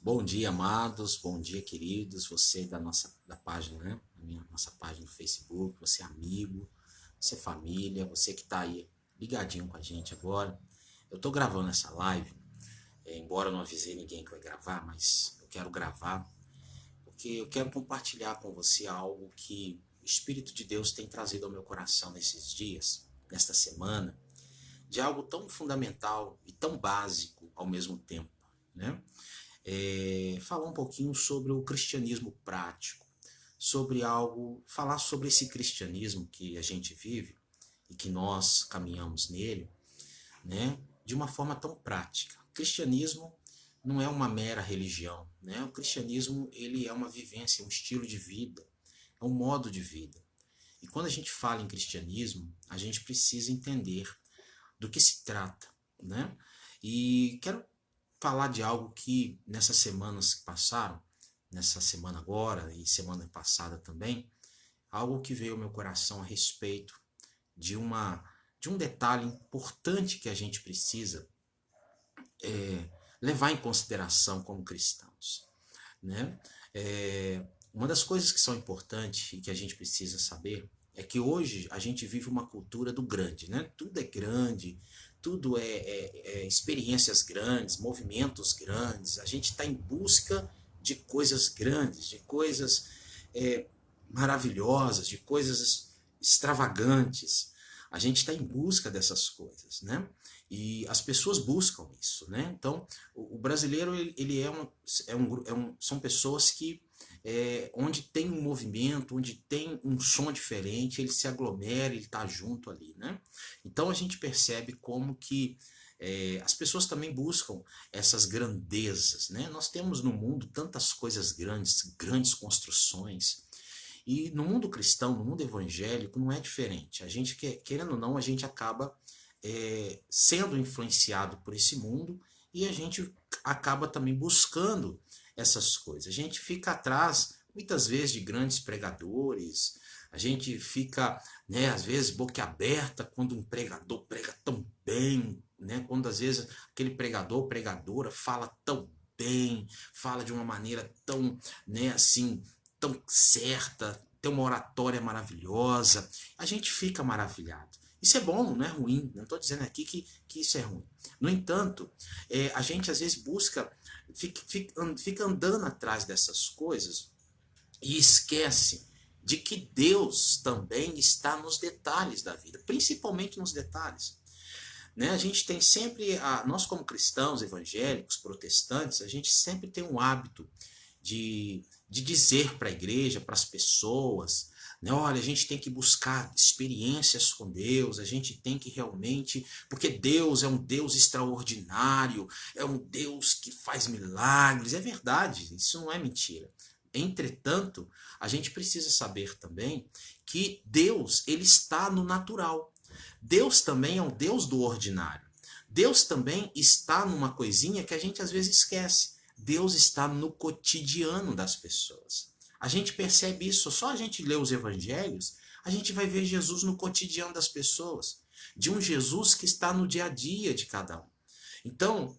Bom dia, amados. Bom dia, queridos. Você da página, né? Nossa página no Facebook, você amigo, você família, você que está aí ligadinho com a gente agora. Eu estou gravando essa live, embora eu não avisei ninguém que vai gravar, mas eu quero gravar porque eu quero compartilhar com você algo que o Espírito de Deus tem trazido ao meu coração nesses dias, nesta semana, de algo tão fundamental e tão básico ao mesmo tempo, né? Falar um pouquinho sobre o cristianismo prático, falar sobre esse cristianismo que a gente vive e que nós caminhamos nele, né, de uma forma tão prática. O cristianismo não é uma mera religião, né? O cristianismo ele é uma vivência, um estilo de vida, é um modo de vida. E quando a gente fala em cristianismo, a gente precisa entender do que se trata, né? E quero falar de algo que nessas semanas que passaram, nessa semana agora e semana passada também, algo que veio ao meu coração a respeito de de um detalhe importante que a gente precisa levar em consideração como cristãos, né? Uma das coisas que são importantes e que a gente precisa saber é que hoje a gente vive uma cultura do grande, né? Tudo é grande, tudo é experiências grandes, movimentos grandes. A gente está em busca de coisas grandes, de coisas maravilhosas, de coisas extravagantes. A gente está em busca dessas coisas, né? E as pessoas buscam isso, né? Então, o brasileiro ele são pessoas que onde tem um movimento, onde tem um som diferente, ele se aglomera, ele está junto ali, né? Então a gente percebe como que as pessoas também buscam essas grandezas, né? Nós temos no mundo tantas coisas grandes, grandes construções, e no mundo cristão, no mundo evangélico, não é diferente. A gente, querendo ou não, a gente acaba sendo influenciado por esse mundo e a gente acaba também buscando essas coisas. A gente fica atrás, muitas vezes, de grandes pregadores, a gente fica, né, às vezes, boquiaberta quando um pregador prega tão bem, né, quando às vezes aquele pregador, pregadora fala tão bem, fala de uma maneira tão, né, assim, tão certa, tem uma oratória maravilhosa, a gente fica maravilhado. Isso é bom, não é ruim, não estou dizendo aqui que isso é ruim. No entanto, a gente às vezes fica andando atrás dessas coisas e esquece de que Deus também está nos detalhes da vida, principalmente nos detalhes. Né? A gente tem sempre, nós como cristãos evangélicos, protestantes, a gente sempre tem um hábito de dizer para a igreja, para as pessoas, né, olha, a gente tem que buscar experiências com Deus, a gente tem que realmente, porque Deus é um Deus extraordinário, é um Deus que faz milagres, é verdade, isso não é mentira. Entretanto, a gente precisa saber também que Deus, ele está no natural. Deus também é um Deus do ordinário. Deus também está numa coisinha que a gente às vezes esquece. Deus está no cotidiano das pessoas. A gente percebe isso, só a gente lê os evangelhos, a gente vai ver Jesus no cotidiano das pessoas, de um Jesus que está no dia a dia de cada um. Então,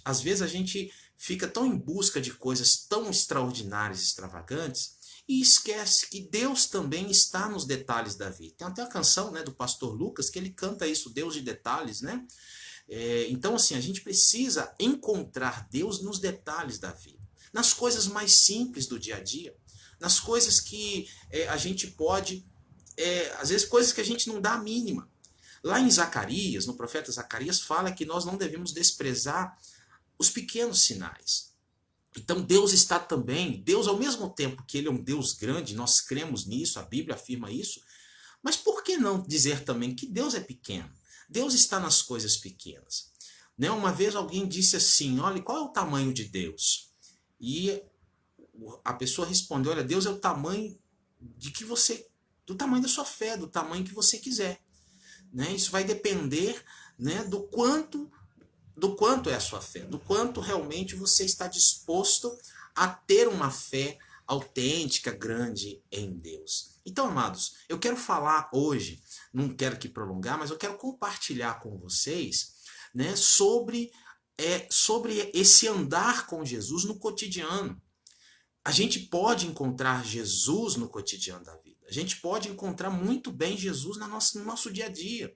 às vezes a gente fica tão em busca de coisas tão extraordinárias, extravagantes, e esquece que Deus também está nos detalhes da vida. Tem até a canção, né, do pastor Lucas que ele canta isso, Deus de detalhes, né? Então, assim, a gente precisa encontrar Deus nos detalhes da vida, nas coisas mais simples do dia a dia, nas coisas que a gente pode, às vezes coisas que a gente não dá a mínima. Lá em Zacarias, no profeta Zacarias, fala que nós não devemos desprezar os pequenos sinais. Então Deus está também, Deus ao mesmo tempo que ele é um Deus grande, nós cremos nisso, a Bíblia afirma isso, mas por que não dizer também que Deus é pequeno? Deus está nas coisas pequenas. Né? Uma vez alguém disse assim, olha, qual é o tamanho de Deus? E a pessoa respondeu, olha, Deus é o tamanho do tamanho da sua fé, do tamanho que você quiser. Né? Isso vai depender, né, do quanto é a sua fé, do quanto realmente você está disposto a ter uma fé autêntica, grande em Deus. Então, amados, eu quero falar hoje, não quero que prolongar, mas eu quero compartilhar com vocês, né, sobre é sobre esse andar com Jesus no cotidiano. A gente pode encontrar Jesus no cotidiano da vida. A gente pode encontrar muito bem Jesus no nosso dia a dia,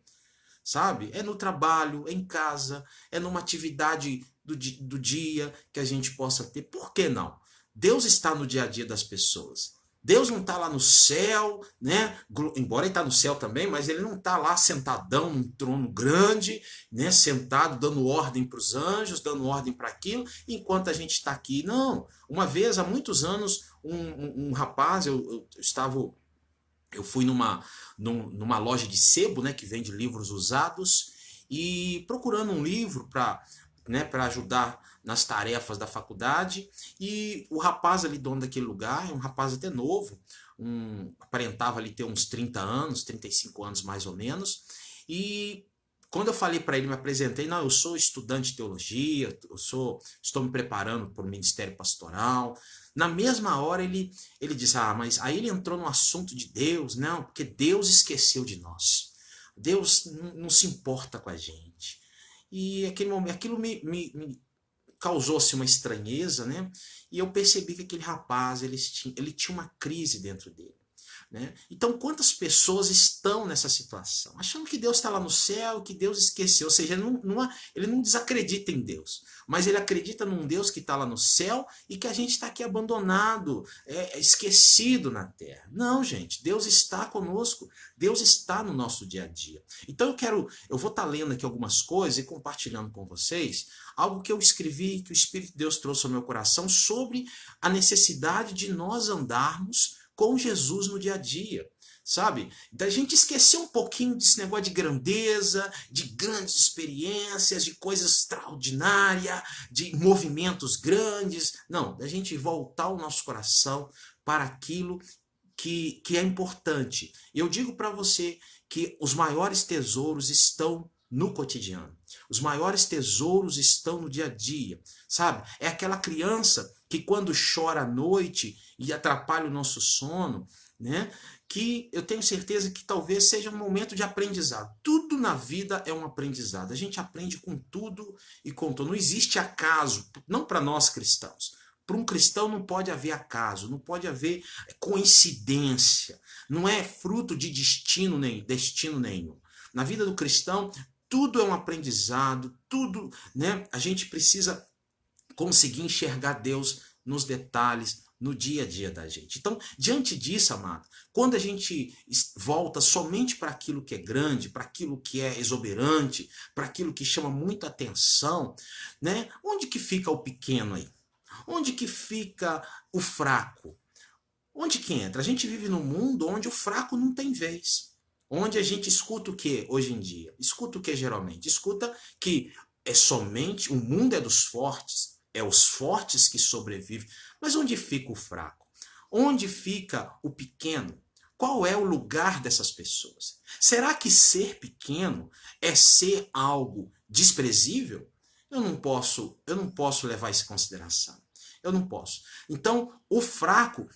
sabe? É no trabalho, é em casa, é numa atividade do dia que a gente possa ter. Por que não? Deus está no dia a dia das pessoas. Deus não está lá no céu, né? Embora ele está no céu também, mas ele não está lá sentadão num trono grande, né? Sentado, dando ordem para os anjos, dando ordem para aquilo, enquanto a gente está aqui. Não. Uma vez, há muitos anos, um rapaz, eu fui numa loja de sebo, né, que vende livros usados, e procurando um livro para, né, para ajudar nas tarefas da faculdade, e o rapaz ali, dono daquele lugar, é um rapaz até novo, aparentava ali ter uns 30 anos, 35 anos mais ou menos, e quando eu falei para ele, me apresentei, não, eu sou estudante de teologia, estou me preparando para o ministério pastoral. Na mesma hora ele disse, mas aí ele entrou no assunto de Deus, não, porque Deus esqueceu de nós. Deus não se importa com a gente. E aquilo me causou-se uma estranheza, né? E eu percebi que aquele rapaz, ele tinha uma crise dentro dele. Né? Então, quantas pessoas estão nessa situação? Achando que Deus está lá no céu, que Deus esqueceu. Ou seja, ele não desacredita em Deus, mas ele acredita num Deus que está lá no céu e que a gente está aqui abandonado, esquecido na terra. Não, gente, Deus está conosco, Deus está no nosso dia a dia. Então eu vou estar lendo aqui algumas coisas e compartilhando com vocês algo que eu escrevi, que o Espírito de Deus trouxe ao meu coração sobre a necessidade de nós andarmos com Jesus no dia a dia, sabe? Da gente esquecer um pouquinho desse negócio de grandeza, de grandes experiências, de coisas extraordinárias, de movimentos grandes. Não, da gente voltar o nosso coração para aquilo que é importante. Eu digo para você que os maiores tesouros estão no cotidiano. Os maiores tesouros estão no dia a dia, sabe? É aquela criança que quando chora à noite e atrapalha o nosso sono, né? Que eu tenho certeza que talvez seja um momento de aprendizado. Tudo na vida é um aprendizado. A gente aprende com tudo e com tudo. Não existe acaso, não para nós cristãos. Para um cristão não pode haver acaso, não pode haver coincidência, não é fruto de destino nenhum. Na vida do cristão, tudo é um aprendizado, tudo, né? A gente precisa conseguir enxergar Deus nos detalhes, no dia a dia da gente. Então, diante disso, amado, quando a gente volta somente para aquilo que é grande, para aquilo que é exuberante, para aquilo que chama muita atenção, né? Onde que fica o pequeno aí? Onde que fica o fraco? Onde que entra? A gente vive num mundo onde o fraco não tem vez. Onde a gente escuta o que hoje em dia? Escuta o que geralmente? Escuta que é somente, o mundo é dos fortes, é os fortes que sobrevivem. Mas onde fica o fraco? Onde fica o pequeno? Qual é o lugar dessas pessoas? Será que ser pequeno é ser algo desprezível? Eu não posso levar isso em consideração. Eu não posso. Então, o fraco,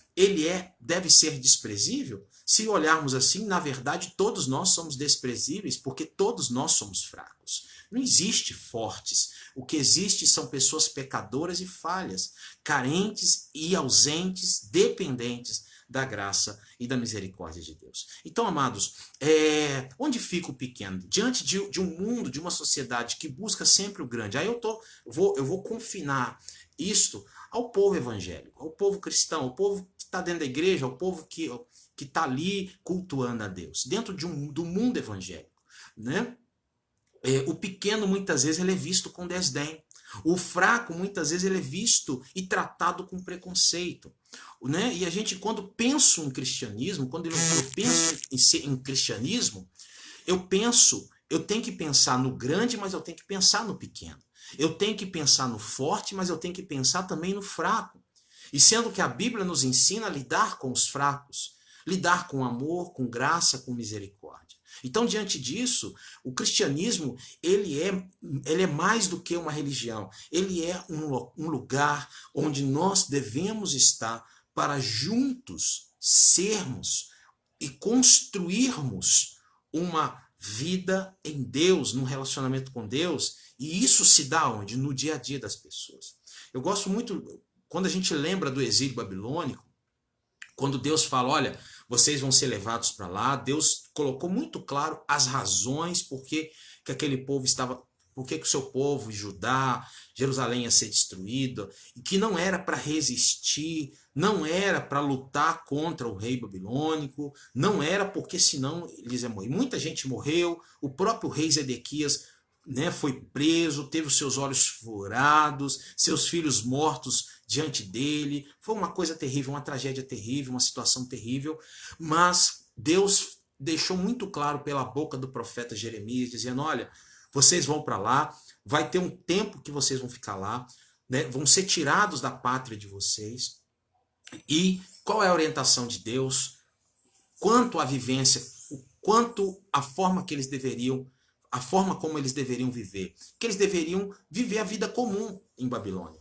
deve ser desprezível? Se olharmos assim, na verdade, todos nós somos desprezíveis, porque todos nós somos fracos. Não existe fortes. O que existe são pessoas pecadoras e falhas, carentes e ausentes, dependentes da graça e da misericórdia de Deus. Então, amados, onde fica o pequeno? Diante de um mundo, de uma sociedade que busca sempre o grande. Aí eu vou confinar isto ao povo evangélico, ao povo cristão, ao povo que está dentro da igreja, ao povo que está ali cultuando a Deus, dentro do mundo evangélico, né? O pequeno, muitas vezes, ele é visto com desdém. O fraco, muitas vezes, ele é visto e tratado com preconceito. Né? E a gente, quando penso em cristianismo, quando eu penso em cristianismo, eu tenho que pensar no grande, mas eu tenho que pensar no pequeno. Eu tenho que pensar no forte, mas eu tenho que pensar também no fraco. E sendo que a Bíblia nos ensina a lidar com os fracos, lidar com amor, com graça, com misericórdia. Então, diante disso, o cristianismo, ele é mais do que uma religião. Ele é um lugar onde nós devemos estar para juntos sermos e construirmos uma vida em Deus, num relacionamento com Deus, e isso se dá onde? No dia a dia das pessoas. Eu gosto muito, quando a gente lembra do exílio babilônico, quando Deus fala, olha, vocês vão ser levados para lá, Deus colocou muito claro as razões por que aquele povo estava, por que o seu povo, Judá, Jerusalém ia ser destruído, e que não era para resistir, não era para lutar contra o rei babilônico, não era porque senão eles iam morrer. Muita gente morreu, o próprio rei Zedequias, né, foi preso, teve os seus olhos furados, seus filhos mortos diante dele. Foi uma coisa terrível, uma tragédia terrível, uma situação terrível, mas Deus deixou muito claro pela boca do profeta Jeremias, dizendo, olha, vocês vão para lá, vai ter um tempo que vocês vão ficar lá, né, vão ser tirados da pátria de vocês. E qual é a orientação de Deus quanto à vivência, quanto à forma que eles deveriam, a forma como eles deveriam viver, que eles deveriam viver a vida comum em Babilônia.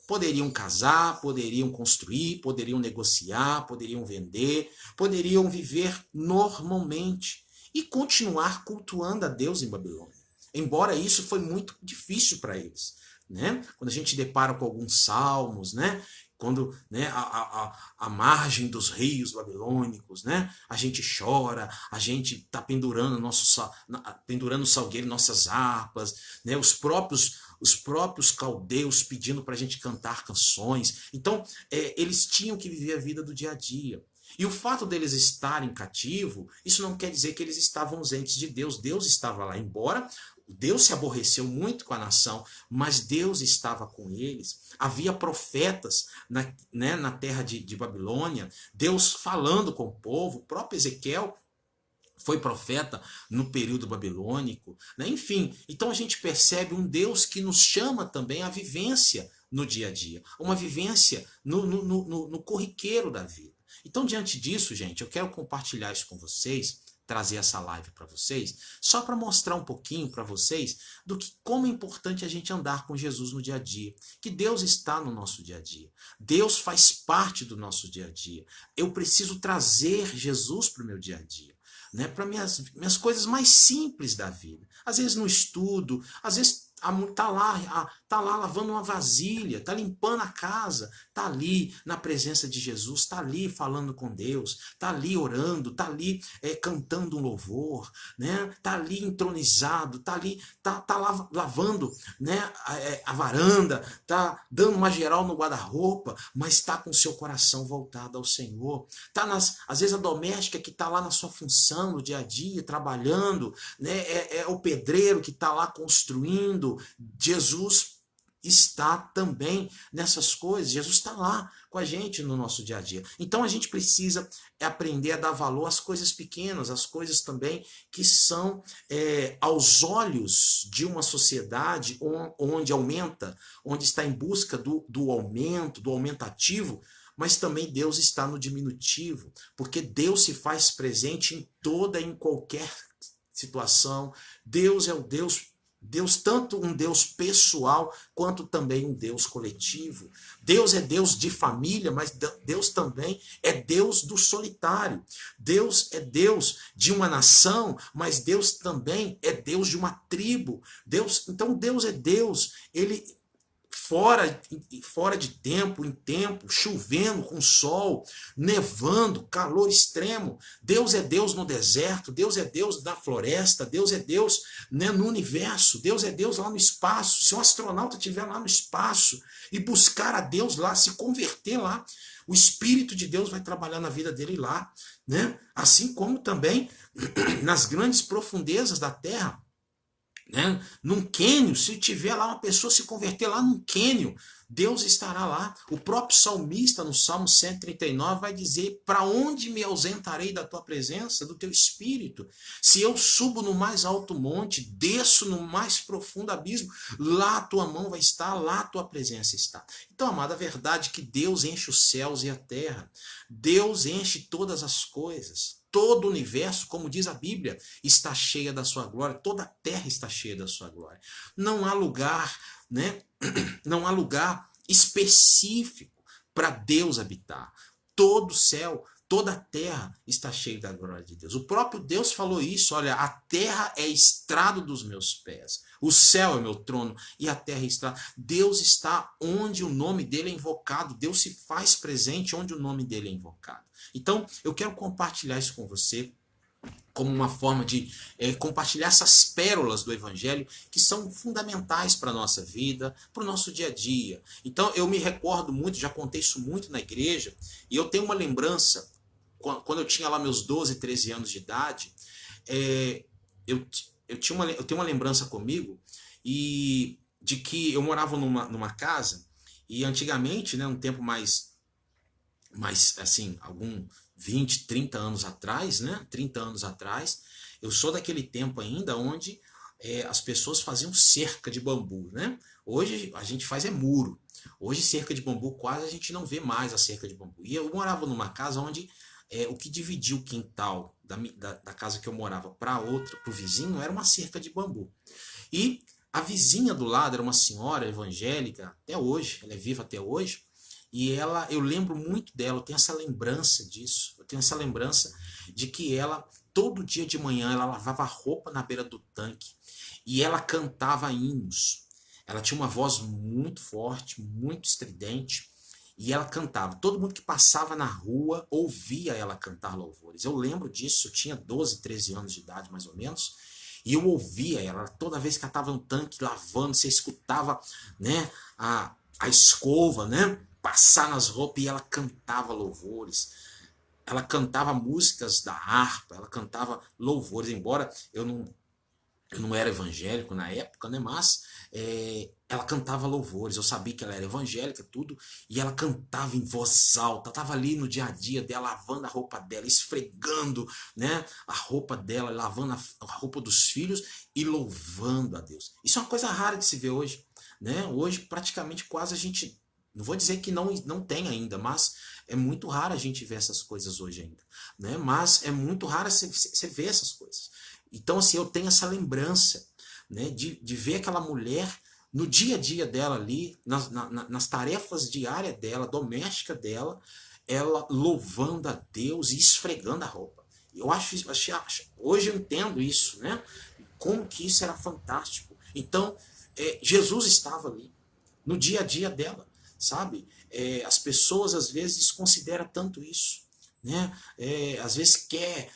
Poderiam casar, poderiam construir, poderiam negociar, poderiam vender, poderiam viver normalmente e continuar cultuando a Deus em Babilônia. Embora isso foi muito difícil para eles, né? Quando a gente depara com alguns salmos, né? Quando, né, a margem dos rios babilônicos, né, a gente chora, a gente está pendurando pendurando o salgueiro nossas harpas, né, os próprios caldeus pedindo para a gente cantar canções. Então, eles tinham que viver a vida do dia a dia. E o fato deles estarem cativo, isso não quer dizer que eles estavam ausentes de Deus. Deus estava lá, embora Deus se aborreceu muito com a nação, mas Deus estava com eles. Havia profetas na terra de Babilônia, Deus falando com o povo. O próprio Ezequiel foi profeta no período babilônico, né? Enfim, então a gente percebe um Deus que nos chama também à vivência no dia a dia, uma vivência no corriqueiro da vida. Então, diante disso, gente, eu quero compartilhar isso com vocês, trazer essa live para vocês, só para mostrar um pouquinho para vocês do que como é importante a gente andar com Jesus no dia a dia, que Deus está no nosso dia a dia, Deus faz parte do nosso dia a dia. Eu preciso trazer Jesus para o meu dia a dia, né, para minhas coisas mais simples da vida. Às vezes no estudo, às vezes tá lá lavando uma vasilha, tá limpando a casa, tá ali na presença de Jesus, tá ali falando com Deus, tá ali orando, tá ali cantando um louvor, né? Tá ali entronizado, tá ali tá lavando, né, a varanda, tá dando uma geral no guarda-roupa, mas tá com seu coração voltado ao Senhor. Tá às vezes a doméstica que tá lá na sua função no dia a dia, trabalhando, né? É o pedreiro que tá lá construindo. Jesus está também nessas coisas, Jesus está lá com a gente no nosso dia a dia. Então a gente precisa aprender a dar valor às coisas pequenas, às coisas também que são aos olhos de uma sociedade onde aumenta, onde está em busca do aumento, do aumentativo, mas também Deus está no diminutivo, porque Deus se faz presente em toda e em qualquer situação. Deus é o Deus, tanto um Deus pessoal, quanto também um Deus coletivo. Deus é Deus de família, mas Deus também é Deus do solitário. Deus é Deus de uma nação, mas Deus também é Deus de uma tribo. Então Deus é Deus, ele fora de tempo, em tempo, chovendo com sol, nevando, calor extremo. Deus é Deus no deserto, Deus é Deus na floresta, Deus é Deus, né, no universo, Deus é Deus lá no espaço. Se um astronauta estiver lá no espaço e buscar a Deus lá, se converter lá, o Espírito de Deus vai trabalhar na vida dele lá, né? Assim como também nas grandes profundezas da Terra, né? Num quênio, se tiver lá uma pessoa se converter lá num quênio, Deus estará lá. O próprio salmista no Salmo 139 vai dizer: para onde me ausentarei da tua presença, do teu espírito? Se eu subo no mais alto monte, desço no mais profundo abismo, lá a tua mão vai estar, lá a tua presença está. Então, amada, a verdade é que Deus enche os céus e a terra. Deus enche todas as coisas. Todo o universo, como diz a Bíblia, está cheia da sua glória. Toda a terra está cheia da sua glória. Não há lugar, né? Não há lugar específico para Deus habitar. Todo céu, toda a terra está cheia da glória de Deus. O próprio Deus falou isso, olha, a terra é estrado dos meus pés, o céu é meu trono e a terra é estrado. Deus está onde o nome dele é invocado, Deus se faz presente onde o nome dele é invocado. Então, eu quero compartilhar isso com você, como uma forma de compartilhar essas pérolas do Evangelho que são fundamentais para a nossa vida, para o nosso dia a dia. Então, eu me recordo muito, já contei isso muito na igreja, e eu tenho uma lembrança, quando eu tinha lá meus 12, 13 anos de idade, eu tenho uma lembrança comigo e de que eu morava numa casa, e antigamente, né, um tempo mais assim, 20, 30 anos atrás, né? 30 anos atrás, eu sou daquele tempo ainda onde as pessoas faziam cerca de bambu, né? Hoje a gente faz muro. Hoje cerca de bambu quase a gente não vê mais a cerca de bambu. E eu morava numa casa onde o que dividia o quintal da casa que eu morava para outra, para o vizinho, era uma cerca de bambu. E a vizinha do lado era uma senhora evangélica, até hoje, ela é viva até hoje, e eu lembro muito dela, eu tenho essa lembrança disso, eu tenho essa lembrança de que ela, todo dia de manhã, ela lavava roupa na beira do tanque e ela cantava hinos. Ela tinha uma voz muito forte, muito estridente, e ela cantava. Todo mundo que passava na rua ouvia ela cantar louvores. Eu lembro disso, eu tinha 12, 13 anos de idade, mais ou menos, e eu ouvia ela, toda vez que ela estava no tanque lavando, você escutava, né, a escova, né, passar nas roupas, e ela cantava louvores, ela cantava músicas da harpa, ela cantava louvores, embora eu não era evangélico na época, né, mas ela cantava louvores, eu sabia que ela era evangélica, tudo, e ela cantava em voz alta, estava ali no dia a dia dela, lavando a roupa dela, esfregando, né, a roupa dela, lavando a roupa dos filhos e louvando a Deus. Isso é uma coisa rara de se ver hoje, né? Hoje praticamente quase a gente, não vou dizer que não tem ainda, mas é muito raro a gente ver essas coisas hoje ainda, né? Mas é muito raro você ver essas coisas. Então, assim, eu tenho essa lembrança, né, de ver aquela mulher no dia a dia dela ali, nas tarefas diárias dela, doméstica dela, ela louvando a Deus e esfregando a roupa. Eu hoje eu entendo isso, né? Como que isso era fantástico. Então, Jesus estava ali, no dia a dia dela, sabe? As pessoas às vezes desconsideram tanto isso, né? Às vezes quer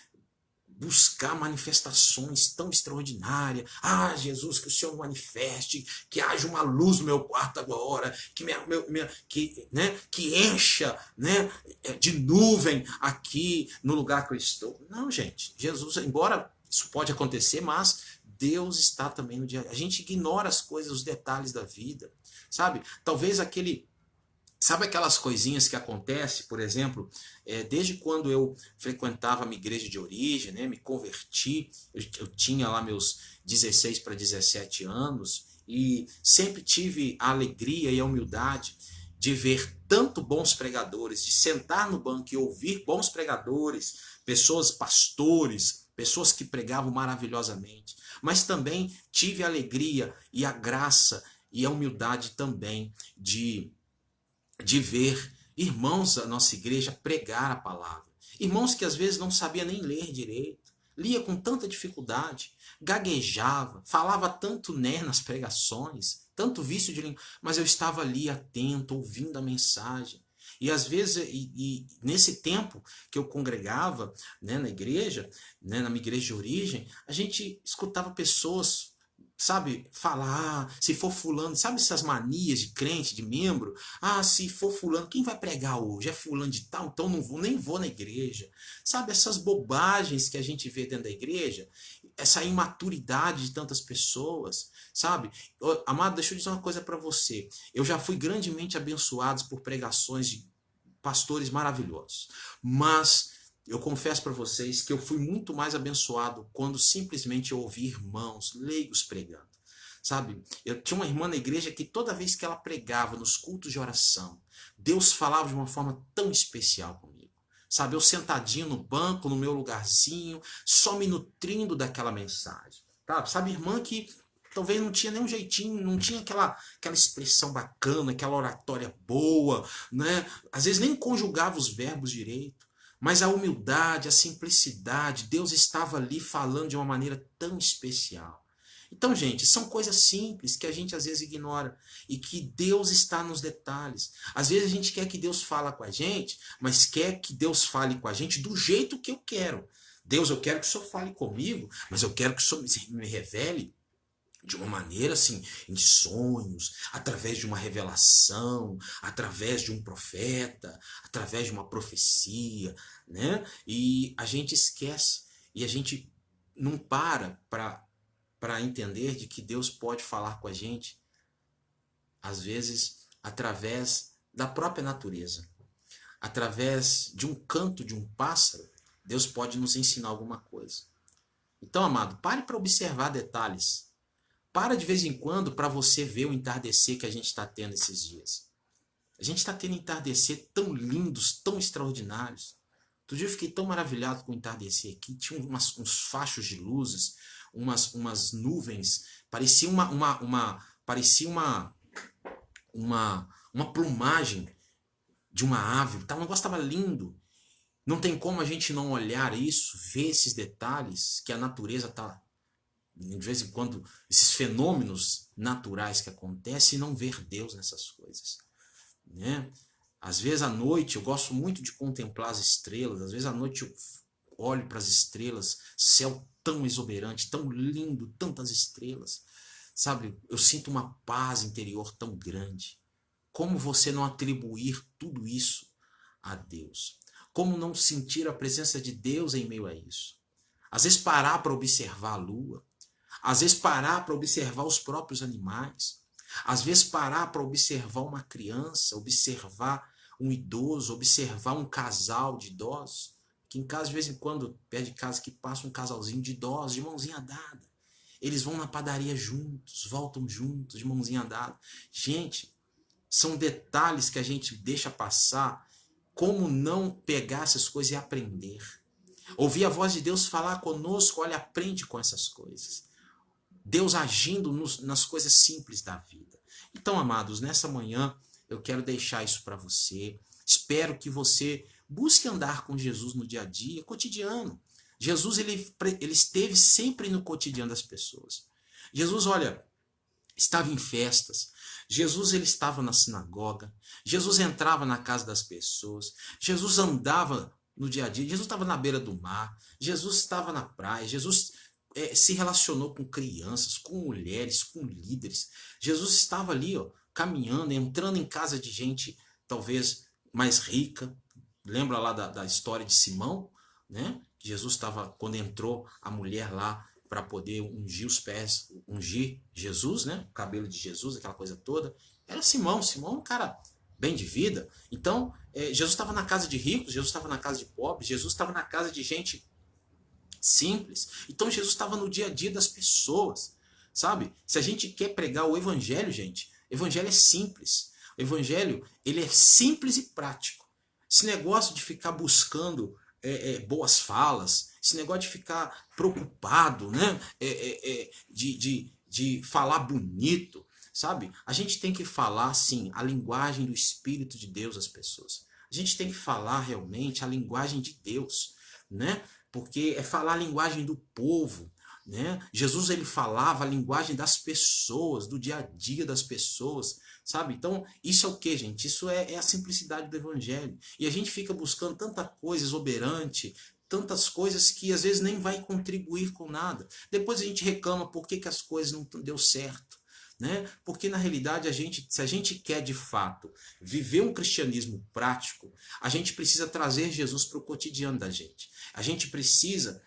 buscar manifestações tão extraordinárias. Ah, Jesus, que o Senhor manifeste, que haja uma luz no meu quarto agora, que encha, né, de nuvem aqui no lugar que eu estou. Não, gente, Jesus, embora isso pode acontecer, mas Deus está também no dia. A gente ignora as coisas, os detalhes da vida, sabe? Talvez sabe aquelas coisinhas que acontecem, por exemplo, desde quando eu frequentava a minha igreja de origem, né, me converti, eu tinha lá meus 16 para 17 anos, e sempre tive a alegria e a humildade de ver tanto bons pregadores, de sentar no banco e ouvir bons pregadores, pessoas, pastores, pessoas que pregavam maravilhosamente, mas também tive a alegria e a graça e a humildade também de ver irmãos da nossa igreja pregar a palavra. Irmãos que às vezes não sabia nem ler direito, lia com tanta dificuldade, gaguejava, falava tanto né nas pregações, tanto vício de língua, mas eu estava ali atento, ouvindo a mensagem. E às vezes, nesse tempo que eu congregava, né, na igreja, né, na minha igreja de origem, a gente escutava pessoas, sabe, falar, se for fulano, sabe essas manias de crente, de membro? Ah, se for fulano, quem vai pregar hoje? É fulano de tal, então nem vou na igreja. Sabe, essas bobagens que a gente vê dentro da igreja, essa imaturidade de tantas pessoas, sabe? Amado, deixa eu dizer uma coisa para você. Eu já fui grandemente abençoado por pregações de pastores maravilhosos, mas eu confesso para vocês que eu fui muito mais abençoado quando simplesmente eu ouvi irmãos leigos pregando, sabe? Eu tinha uma irmã na igreja que toda vez que ela pregava nos cultos de oração, Deus falava de uma forma tão especial comigo, sabe? Eu sentadinho no banco, no meu lugarzinho, só me nutrindo daquela mensagem, sabe? Irmã que talvez não tinha nem um jeitinho, não tinha aquela expressão bacana, aquela oratória boa, né? Às vezes nem conjugava os verbos direito, Mas a humildade, a simplicidade, Deus estava ali falando de uma maneira tão especial. Então, gente, são coisas simples que a gente às vezes ignora e que Deus está nos detalhes. Às vezes a gente quer que Deus fale com a gente, mas quer que Deus fale com a gente do jeito que eu quero. Deus, eu quero que o Senhor fale comigo, mas eu quero que o Senhor me revele de uma maneira assim, de sonhos, através de uma revelação, através de um profeta, através de uma profecia, né? E a gente esquece e a gente não para entender de que Deus pode falar com a gente, às vezes, através da própria natureza. Através de um canto de um pássaro, Deus pode nos ensinar alguma coisa. Então, amado, pare para observar detalhes. Para de vez em quando para você ver o entardecer que a gente está tendo esses dias. A gente está tendo entardecer tão lindos, tão extraordinários. Outro dia eu fiquei tão maravilhado com o entardecer aqui. Tinha uns fachos de luzes, umas nuvens. Parecia uma plumagem de uma ave. O negócio estava lindo. Não tem como a gente não olhar isso, ver esses detalhes que a natureza está... De vez em quando, esses fenômenos naturais que acontecem e não ver Deus nessas coisas. Né? Às vezes à noite eu gosto muito de contemplar as estrelas, às vezes à noite eu olho para as estrelas, céu tão exuberante, tão lindo, tantas estrelas, sabe? Eu sinto uma paz interior tão grande. Como você não atribuir tudo isso a Deus? Como não sentir a presença de Deus em meio a isso? Às vezes parar para observar a lua, às vezes parar para observar os próprios animais, às vezes parar para observar uma criança, observar um idoso, observar um casal de idosos, que em casa, de vez em quando, perto de casa, que passa um casalzinho de idosos, de mãozinha dada. Eles vão na padaria juntos, voltam juntos, de mãozinha dada. Gente, são detalhes que a gente deixa passar. Como não pegar essas coisas e aprender? Ouvir a voz de Deus falar conosco, olha, aprende com essas coisas. Deus agindo nas coisas simples da vida. Então, amados, nessa manhã eu quero deixar isso para você. Espero que você busque andar com Jesus no dia a dia, cotidiano. Jesus ele esteve sempre no cotidiano das pessoas. Jesus, olha, estava em festas. Jesus ele estava na sinagoga. Jesus entrava na casa das pessoas. Jesus andava no dia a dia. Jesus estava na beira do mar. Jesus estava na praia. Jesus se relacionou com crianças, com mulheres, com líderes. Jesus estava ali, ó, caminhando, entrando em casa de gente talvez mais rica. Lembra lá da história de Simão, né? Jesus estava, quando entrou a mulher lá para poder ungir os pés, ungir Jesus, né? O cabelo de Jesus, aquela coisa toda. Era Simão. Simão é um cara bem de vida. Então, Jesus estava na casa de ricos, Jesus estava na casa de pobres, Jesus estava na casa de gente simples. Então Jesus estava no dia a dia das pessoas, sabe? Se a gente quer pregar o evangelho, gente, o evangelho é simples. O evangelho, ele é simples e prático. Esse negócio de ficar buscando boas falas, esse negócio de ficar preocupado, né? De falar bonito, sabe? A gente tem que falar, sim, a linguagem do Espírito de Deus às pessoas. A gente tem que falar realmente a linguagem de Deus, né? Porque é falar a linguagem do povo, né? Jesus ele falava a linguagem das pessoas, do dia a dia das pessoas, sabe? Então, isso é o que, gente? Isso é a simplicidade do evangelho. E a gente fica buscando tanta coisa exuberante, tantas coisas que às vezes nem vai contribuir com nada. Depois a gente reclama por que as coisas não deu certo. Né? Porque na realidade se a gente quer de fato viver um cristianismo prático, a gente precisa trazer Jesus para o cotidiano da gente. A gente precisa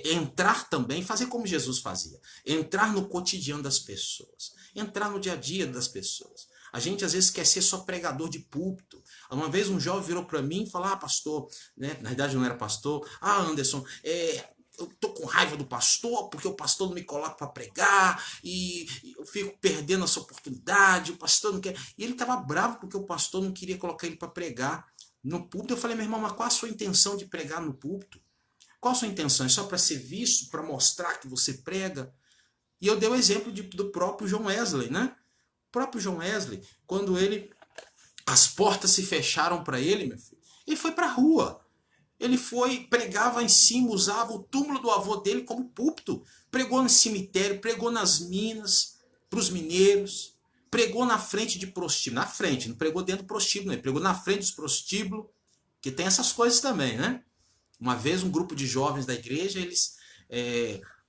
entrar também, fazer como Jesus fazia, entrar no cotidiano das pessoas, entrar no dia a dia das pessoas. A gente às vezes quer ser só pregador de púlpito. Uma vez um jovem virou para mim e falou: pastor, né? Na verdade não era pastor. Anderson, eu tô com raiva do pastor, porque o pastor não me coloca para pregar, e eu fico perdendo essa oportunidade, o pastor não quer... E ele estava bravo porque o pastor não queria colocar ele para pregar no púlpito. Eu falei: meu irmão, mas qual a sua intenção de pregar no púlpito? Qual a sua intenção? É só para ser visto, para mostrar que você prega? E eu dei o exemplo do próprio John Wesley, né? O próprio John Wesley, quando as portas se fecharam para ele, meu filho, ele foi para a rua. Ele foi, pregava em cima, usava o túmulo do avô dele como púlpito. Pregou no cemitério, pregou nas minas, para os mineiros, pregou na frente de prostíbulo. Na frente, não pregou dentro do prostíbulo, ele pregou na frente dos prostíbulos, que tem essas coisas também, né? Uma vez um grupo de jovens da igreja, eles...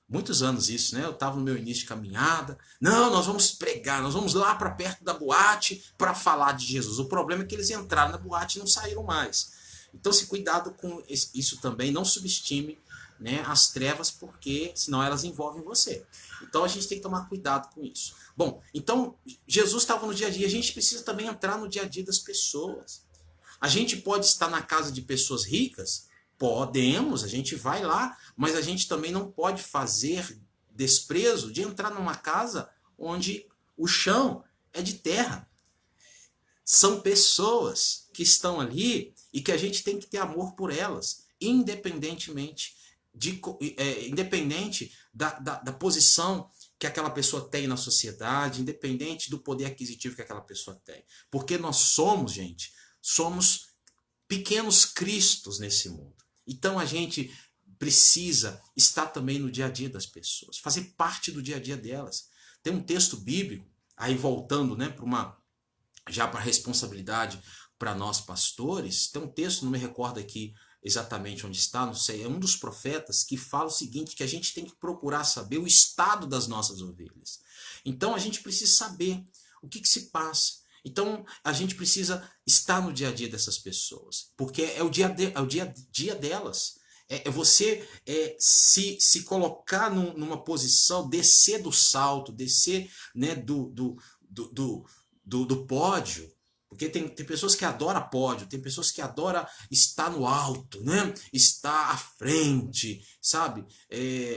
muitos anos isso, né? Eu estava no meu início de caminhada. Não, nós vamos pregar, nós vamos lá para perto da boate para falar de Jesus. O problema é que eles entraram na boate e não saíram mais. Então, se cuidado com isso também, não subestime, né, as trevas, porque senão elas envolvem você. Então a gente tem que tomar cuidado com isso. Bom, então Jesus estava no dia a dia, a gente precisa também entrar no dia a dia das pessoas. A gente pode estar na casa de pessoas ricas? Podemos, a gente vai lá, mas a gente também não pode fazer desprezo de entrar numa casa onde o chão é de terra. São pessoas que estão ali e que a gente tem que ter amor por elas, independentemente independente da posição que aquela pessoa tem na sociedade, independente do poder aquisitivo que aquela pessoa tem. Porque nós somos, gente, somos pequenos cristos nesse mundo. Então a gente precisa estar também no dia a dia das pessoas, fazer parte do dia a dia delas. Tem um texto bíblico, aí voltando, né, já para a responsabilidade para nós pastores, tem um texto, não me recordo aqui exatamente onde está, não sei, é um dos profetas que fala o seguinte, que a gente tem que procurar saber o estado das nossas ovelhas. Então a gente precisa saber o que se passa. Então a gente precisa estar no dia a dia dessas pessoas, porque é o dia a dia delas. É você se colocar numa posição, descer do salto, descer, né, do pódio. Porque tem pessoas que adoram pódio, tem pessoas que adoram estar no alto, né? Estar à frente, sabe?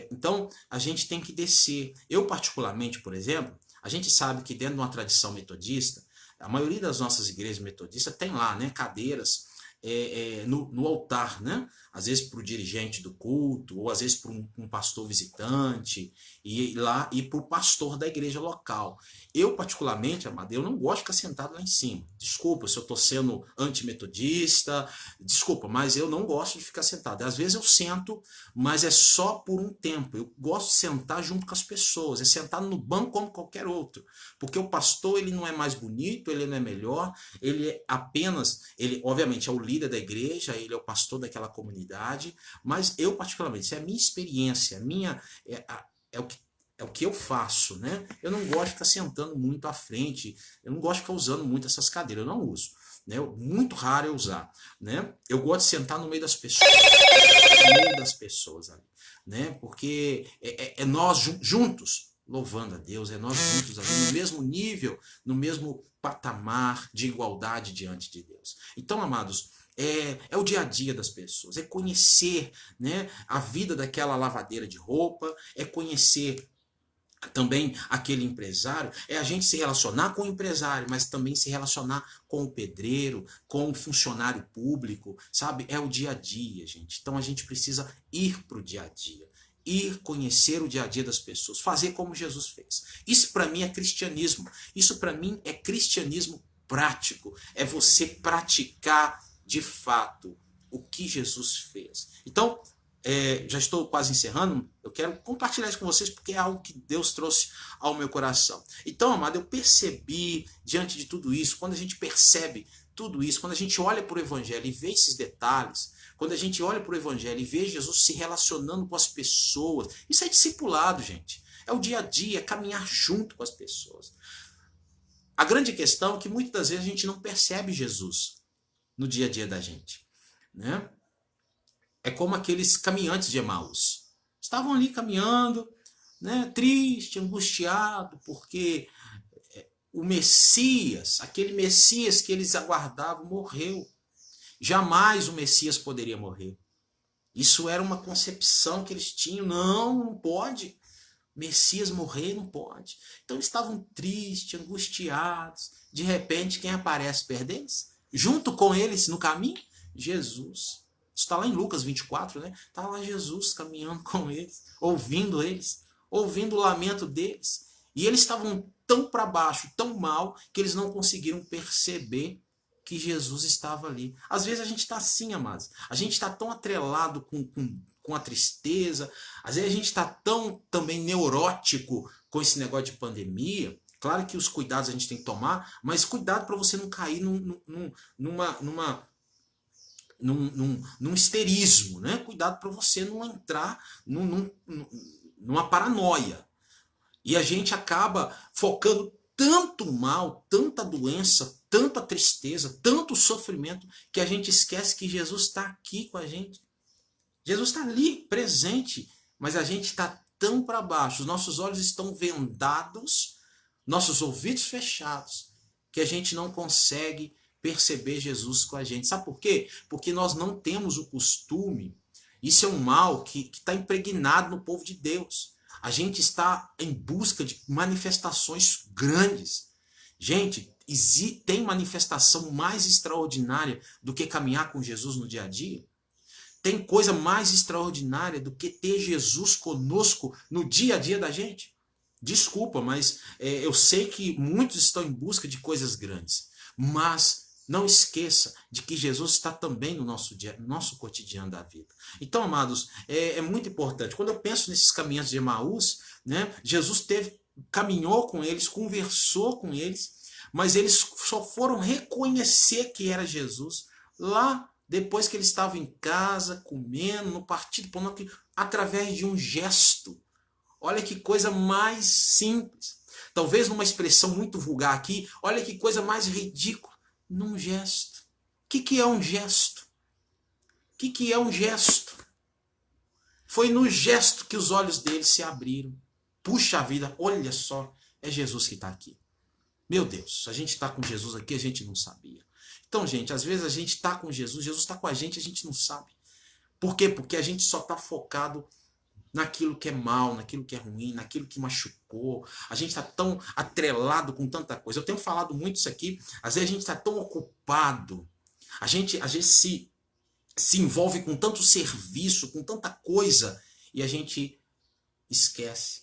Então, a gente tem que descer. Eu, particularmente, por exemplo, a gente sabe que dentro de uma tradição metodista, a maioria das nossas igrejas metodistas tem lá, né, cadeiras no altar, né? Às vezes para o dirigente do culto, ou às vezes para um pastor visitante, e para o pastor da igreja local. Eu, particularmente, amado, eu não gosto de ficar sentado lá em cima. Desculpa se eu estou sendo antimetodista, desculpa, mas eu não gosto de ficar sentado. Às vezes eu sento, mas é só por um tempo. Eu gosto de sentar junto com as pessoas, é sentar no banco como qualquer outro. Porque o pastor, ele não é mais bonito, ele não é melhor, ele é apenas, ele obviamente é o líder da igreja, ele é o pastor daquela comunidade, mas eu, particularmente, isso é a minha experiência, é o que eu faço, né? Eu não gosto de ficar sentando muito à frente, eu não gosto de ficar usando muito essas cadeiras, eu não uso, né? Muito raro eu usar, né? Eu gosto de sentar no meio das pessoas, ali, né? Porque é nós juntos louvando a Deus, é nós juntos ali, no mesmo nível, no mesmo patamar de igualdade diante de Deus. Então, amados, é o dia a dia das pessoas, é conhecer, né, a vida daquela lavadeira de roupa, é conhecer também aquele empresário, é a gente se relacionar com o empresário, mas também se relacionar com o pedreiro, com o funcionário público, sabe? É o dia a dia, gente. Então a gente precisa ir para o dia a dia, ir conhecer o dia a dia das pessoas, fazer como Jesus fez. Isso para mim é cristianismo, isso para mim é cristianismo prático, é você praticar de fato o que Jesus fez. Então, já estou quase encerrando, eu quero compartilhar isso com vocês porque é algo que Deus trouxe ao meu coração. Então, amado, eu percebi diante de tudo isso, quando a gente percebe tudo isso, quando a gente olha para o Evangelho e vê esses detalhes, quando a gente olha para o Evangelho e vê Jesus se relacionando com as pessoas, isso é discipulado, gente. É o dia a dia, é caminhar junto com as pessoas. A grande questão é que muitas das vezes a gente não percebe Jesus no dia a dia da gente, né? É como aqueles caminhantes de Emaús. Estavam ali caminhando, né, triste, angustiado, porque o Messias, aquele Messias que eles aguardavam, morreu. Jamais o Messias poderia morrer. Isso era uma concepção que eles tinham. Não pode. Messias morrer não pode. Então eles estavam tristes, angustiados. De repente, quem aparece perto deles? Junto com eles no caminho? Jesus. Isso está lá em Lucas 24, né? Está lá Jesus caminhando com eles, ouvindo o lamento deles. E eles estavam tão para baixo, tão mal, que eles não conseguiram perceber que Jesus estava ali. Às vezes a gente está assim, amados. A gente está tão atrelado com a tristeza. Às vezes a gente está tão também neurótico com esse negócio de pandemia. Claro que os cuidados a gente tem que tomar, mas cuidado para você não cair num histerismo, né? Cuidado para você não entrar numa paranoia. E a gente acaba focando tanto mal, tanta doença, tanta tristeza, tanto sofrimento, que a gente esquece que Jesus está aqui com a gente. Jesus está ali, presente, mas a gente está tão para baixo, os nossos olhos estão vendados, nossos ouvidos fechados, que a gente não consegue perceber Jesus com a gente. Sabe por quê? Porque nós não temos o costume, isso é um mal que está impregnado no povo de Deus. A gente está em busca de manifestações grandes. Gente, tem manifestação mais extraordinária do que caminhar com Jesus no dia a dia? Tem coisa mais extraordinária do que ter Jesus conosco no dia a dia da gente? Desculpa, mas eu sei que muitos estão em busca de coisas grandes. Mas não esqueça de que Jesus está também no nosso dia, no nosso cotidiano da vida. Então, amados, é muito importante. Quando eu penso nesses caminhos de Emaús, né, Jesus caminhou com eles, conversou com eles, mas eles só foram reconhecer que era Jesus lá depois que ele estava em casa, comendo, no partido pão, através de um gesto. Olha que coisa mais simples. Talvez numa expressão muito vulgar aqui, olha que coisa mais ridícula. Num gesto. O que é um gesto? O que é um gesto? Foi no gesto que os olhos dele se abriram. Puxa vida, olha só, é Jesus que está aqui. Meu Deus, a gente está com Jesus aqui, a gente não sabia. Então, gente, às vezes a gente está com Jesus, Jesus está com a gente não sabe. Por quê? Porque a gente só está focado naquilo que é mal, naquilo que é ruim, naquilo que machucou. A gente está tão atrelado com tanta coisa. Eu tenho falado muito isso aqui. Às vezes a gente está tão ocupado. A gente às vezes se envolve com tanto serviço, com tanta coisa, e a gente esquece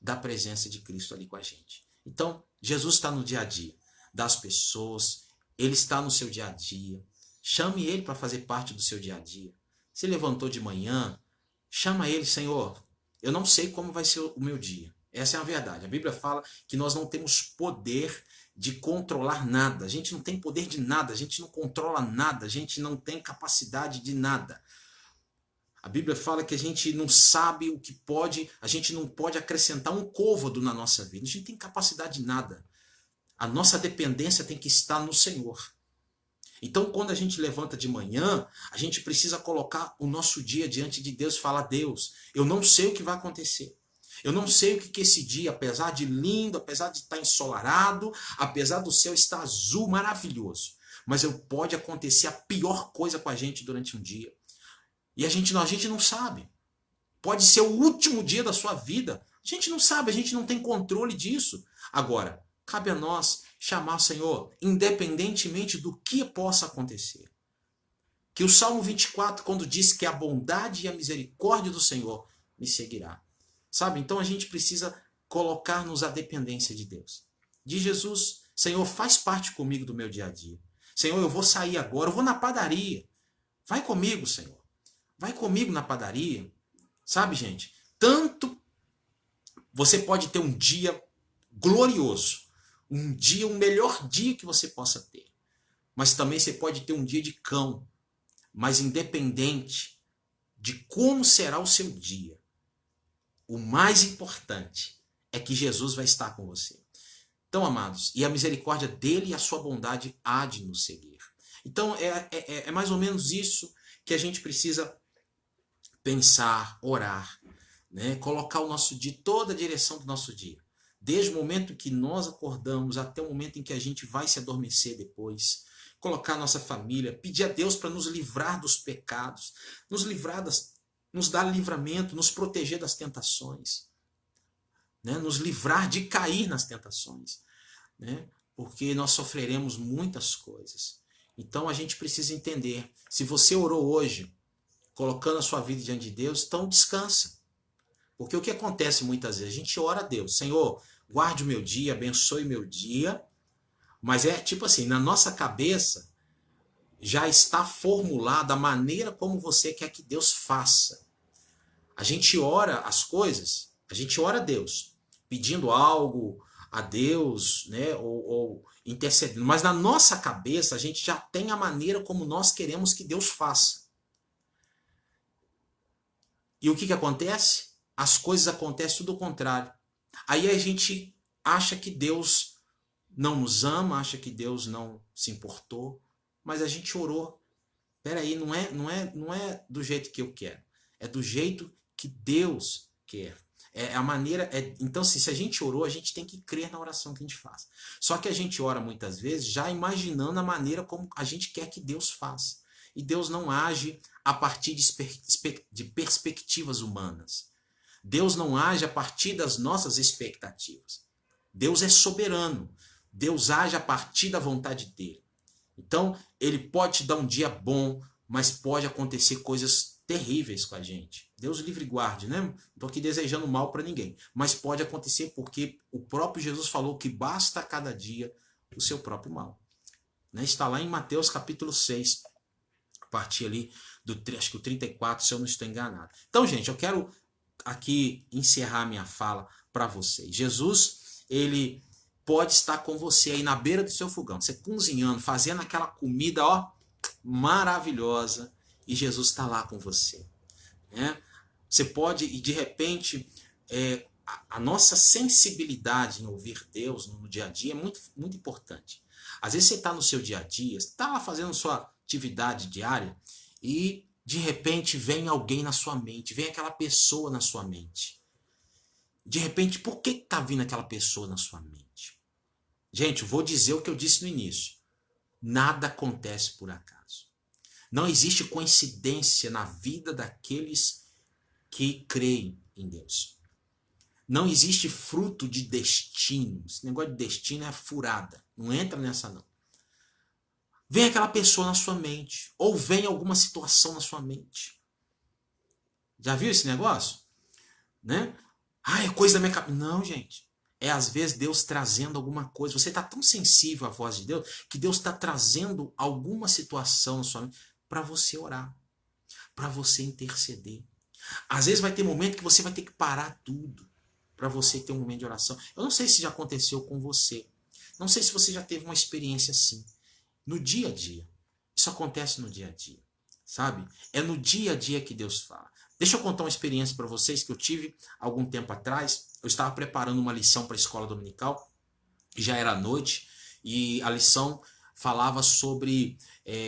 da presença de Cristo ali com a gente. Então, Jesus está no dia a dia das pessoas. Ele está no seu dia a dia. Chame ele para fazer parte do seu dia a dia. Se levantou de manhã, chama ele, Senhor, eu não sei como vai ser o meu dia. Essa é a verdade. A Bíblia fala que nós não temos poder de controlar nada. A gente não tem poder de nada, a gente não controla nada, a gente não tem capacidade de nada. A Bíblia fala que a gente não sabe o que pode, a gente não pode acrescentar um côvado na nossa vida. A gente não tem capacidade de nada. A nossa dependência tem que estar no Senhor. Então, quando a gente levanta de manhã, a gente precisa colocar o nosso dia diante de Deus e falar: Deus, eu não sei o que vai acontecer. Eu não sei o que esse dia, apesar de lindo, apesar de estar ensolarado, apesar do céu estar azul, maravilhoso, mas pode acontecer a pior coisa com a gente durante um dia. E a gente não sabe. Pode ser o último dia da sua vida. A gente não sabe, a gente não tem controle disso. Agora, cabe a nós chamar o Senhor, independentemente do que possa acontecer. Que o Salmo 24, quando diz que a bondade e a misericórdia do Senhor me seguirá. Sabe? Então a gente precisa colocar-nos à dependência de Deus. De Jesus, Senhor, faz parte comigo do meu dia a dia. Senhor, eu vou sair agora, eu vou na padaria. Vai comigo, Senhor. Vai comigo na padaria. Sabe, gente? Tanto você pode ter um dia glorioso, o melhor dia que você possa ter. Mas também você pode ter um dia de cão. Mas independente de como será o seu dia, o mais importante é que Jesus vai estar com você. Então, amados, e a misericórdia dele e a sua bondade há de nos seguir. Então, é mais ou menos isso que a gente precisa pensar, orar, né? Colocar o nosso dia, toda a direção do nosso dia. Desde o momento que nós acordamos até o momento em que a gente vai se adormecer depois. Colocar a nossa família, pedir a Deus para nos livrar dos pecados, nos dar livramento, nos proteger das tentações, né? Nos livrar de cair nas tentações, né? Porque nós sofreremos muitas coisas. Então a gente precisa entender, se você orou hoje, colocando a sua vida diante de Deus, então descansa. Porque o que acontece muitas vezes? A gente ora a Deus, Senhor, guarde o meu dia, abençoe o meu dia, mas é tipo assim, na nossa cabeça, já está formulada a maneira como você quer que Deus faça. A gente ora as coisas, a gente ora a Deus, pedindo algo a Deus, né, ou intercedendo, mas na nossa cabeça a gente já tem a maneira como nós queremos que Deus faça. E o que acontece? As coisas acontecem tudo o contrário. Aí a gente acha que Deus não nos ama, acha que Deus não se importou, mas a gente orou. Peraí, não é do jeito que eu quero. É do jeito que Deus quer. É a maneira. Então, se a gente orou, a gente tem que crer na oração que a gente faz. Só que a gente ora muitas vezes já imaginando a maneira como a gente quer que Deus faça. E Deus não age a partir de perspectivas humanas. Deus não age a partir das nossas expectativas. Deus é soberano. Deus age a partir da vontade dele. Então, ele pode te dar um dia bom, mas pode acontecer coisas terríveis com a gente. Deus livre e guarde, né? Não estou aqui desejando mal para ninguém. Mas pode acontecer porque o próprio Jesus falou que basta a cada dia o seu próprio mal. Né? Está lá em Mateus capítulo 6, a partir ali do, acho que o 34, se eu não estou enganado. Então, gente, eu quero aqui encerrar minha fala para vocês. Jesus, ele pode estar com você aí na beira do seu fogão, você cozinhando, fazendo aquela comida, ó, maravilhosa, e Jesus está lá com você. Né? Você pode, e de repente, a nossa sensibilidade em ouvir Deus no dia a dia é muito, muito importante. Às vezes você está no seu dia a dia, está lá fazendo sua atividade diária, e de repente vem alguém na sua mente, vem aquela pessoa na sua mente. De repente, por que está vindo aquela pessoa na sua mente? Gente, eu vou dizer o que eu disse no início. Nada acontece por acaso. Não existe coincidência na vida daqueles que creem em Deus. Não existe fruto de destino. Esse negócio de destino é furada. Não entra nessa não. Vem aquela pessoa na sua mente. Ou vem alguma situação na sua mente. Já viu esse negócio? Né? Ah, é coisa da minha cabeça. Não, gente. É às vezes Deus trazendo alguma coisa. Você está tão sensível à voz de Deus que Deus está trazendo alguma situação na sua mente para você orar, para você interceder. Às vezes vai ter momento que você vai ter que parar tudo para você ter um momento de oração. Eu não sei se já aconteceu com você. Não sei se você já teve uma experiência assim. No dia a dia. Isso acontece no dia a dia. Sabe? É no dia a dia que Deus fala. Deixa eu contar uma experiência para vocês que eu tive algum tempo atrás. Eu estava preparando uma lição para a escola dominical. Já era noite. E a lição falava sobre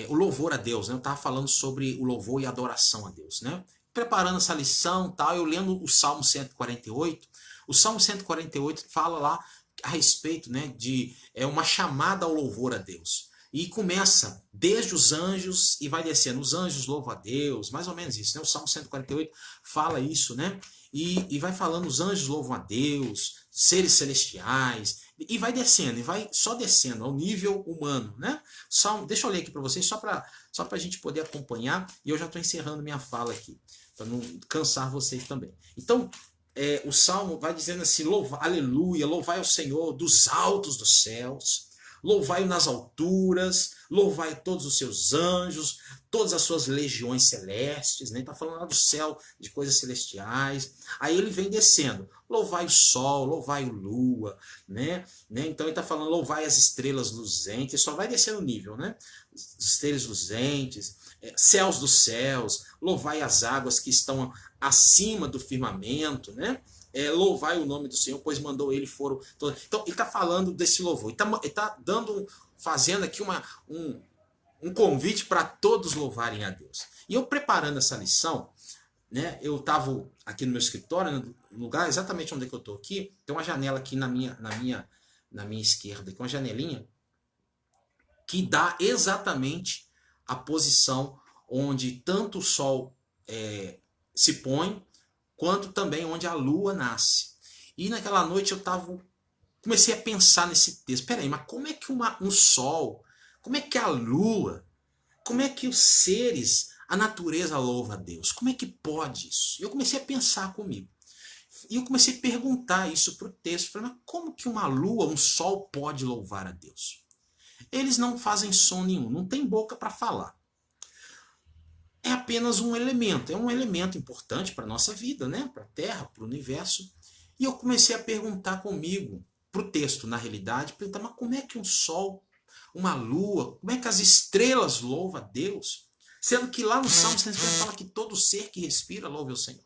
o louvor a Deus. Né? Eu estava falando sobre o louvor e a adoração a Deus. Né? Preparando essa lição, tal, eu lendo o Salmo 148. O Salmo 148 fala lá a respeito, né, de uma chamada ao louvor a Deus. E começa desde os anjos e vai descendo. Os anjos louvam a Deus, mais ou menos isso. Né? O Salmo 148 fala isso, né? E vai falando, os anjos louvam a Deus, seres celestiais, e vai descendo, e vai só descendo ao nível humano, né? Salmo, deixa eu ler aqui para vocês, só para a gente poder acompanhar, e eu já estou encerrando minha fala aqui, para não cansar vocês também. Então, o Salmo vai dizendo assim, aleluia, louvai ao Senhor dos altos dos céus, louvai-o nas alturas, louvai todos os seus anjos, todas as suas legiões celestes, né? Está falando lá do céu, de coisas celestiais. Aí ele vem descendo, louvai o sol, louvai o lua, né? Então ele está falando, louvai as estrelas luzentes, só vai descendo o nível, né? Estrelas luzentes, céus dos céus, louvai as águas que estão acima do firmamento, né? Louvai o nome do Senhor, pois mandou ele foram. Então, ele está falando desse louvor. Ele está fazendo aqui um convite para todos louvarem a Deus. E eu preparando essa lição, né, eu estava aqui no meu escritório, no lugar exatamente onde é que eu estou aqui, tem uma janela aqui na minha esquerda, aqui, uma janelinha, que dá exatamente a posição onde tanto o sol se põe, quanto também onde a lua nasce. E naquela noite eu comecei a pensar nesse texto. Peraí, mas como é que um sol, como é que a lua, como é que os seres, a natureza louva a Deus? Como é que pode isso? E eu comecei a pensar comigo. E eu comecei a perguntar isso para o texto. Falei, mas como que uma lua, um sol pode louvar a Deus? Eles não fazem som nenhum, não tem boca para falar. É apenas um elemento, é um elemento importante para a nossa vida, né? Para a Terra, para o universo. E eu comecei a perguntar comigo, para o texto, na realidade, perguntar, mas como é que um sol, uma lua, como é que as estrelas louvam a Deus? Sendo que lá no Salmo 150 fala que todo ser que respira louve o Senhor.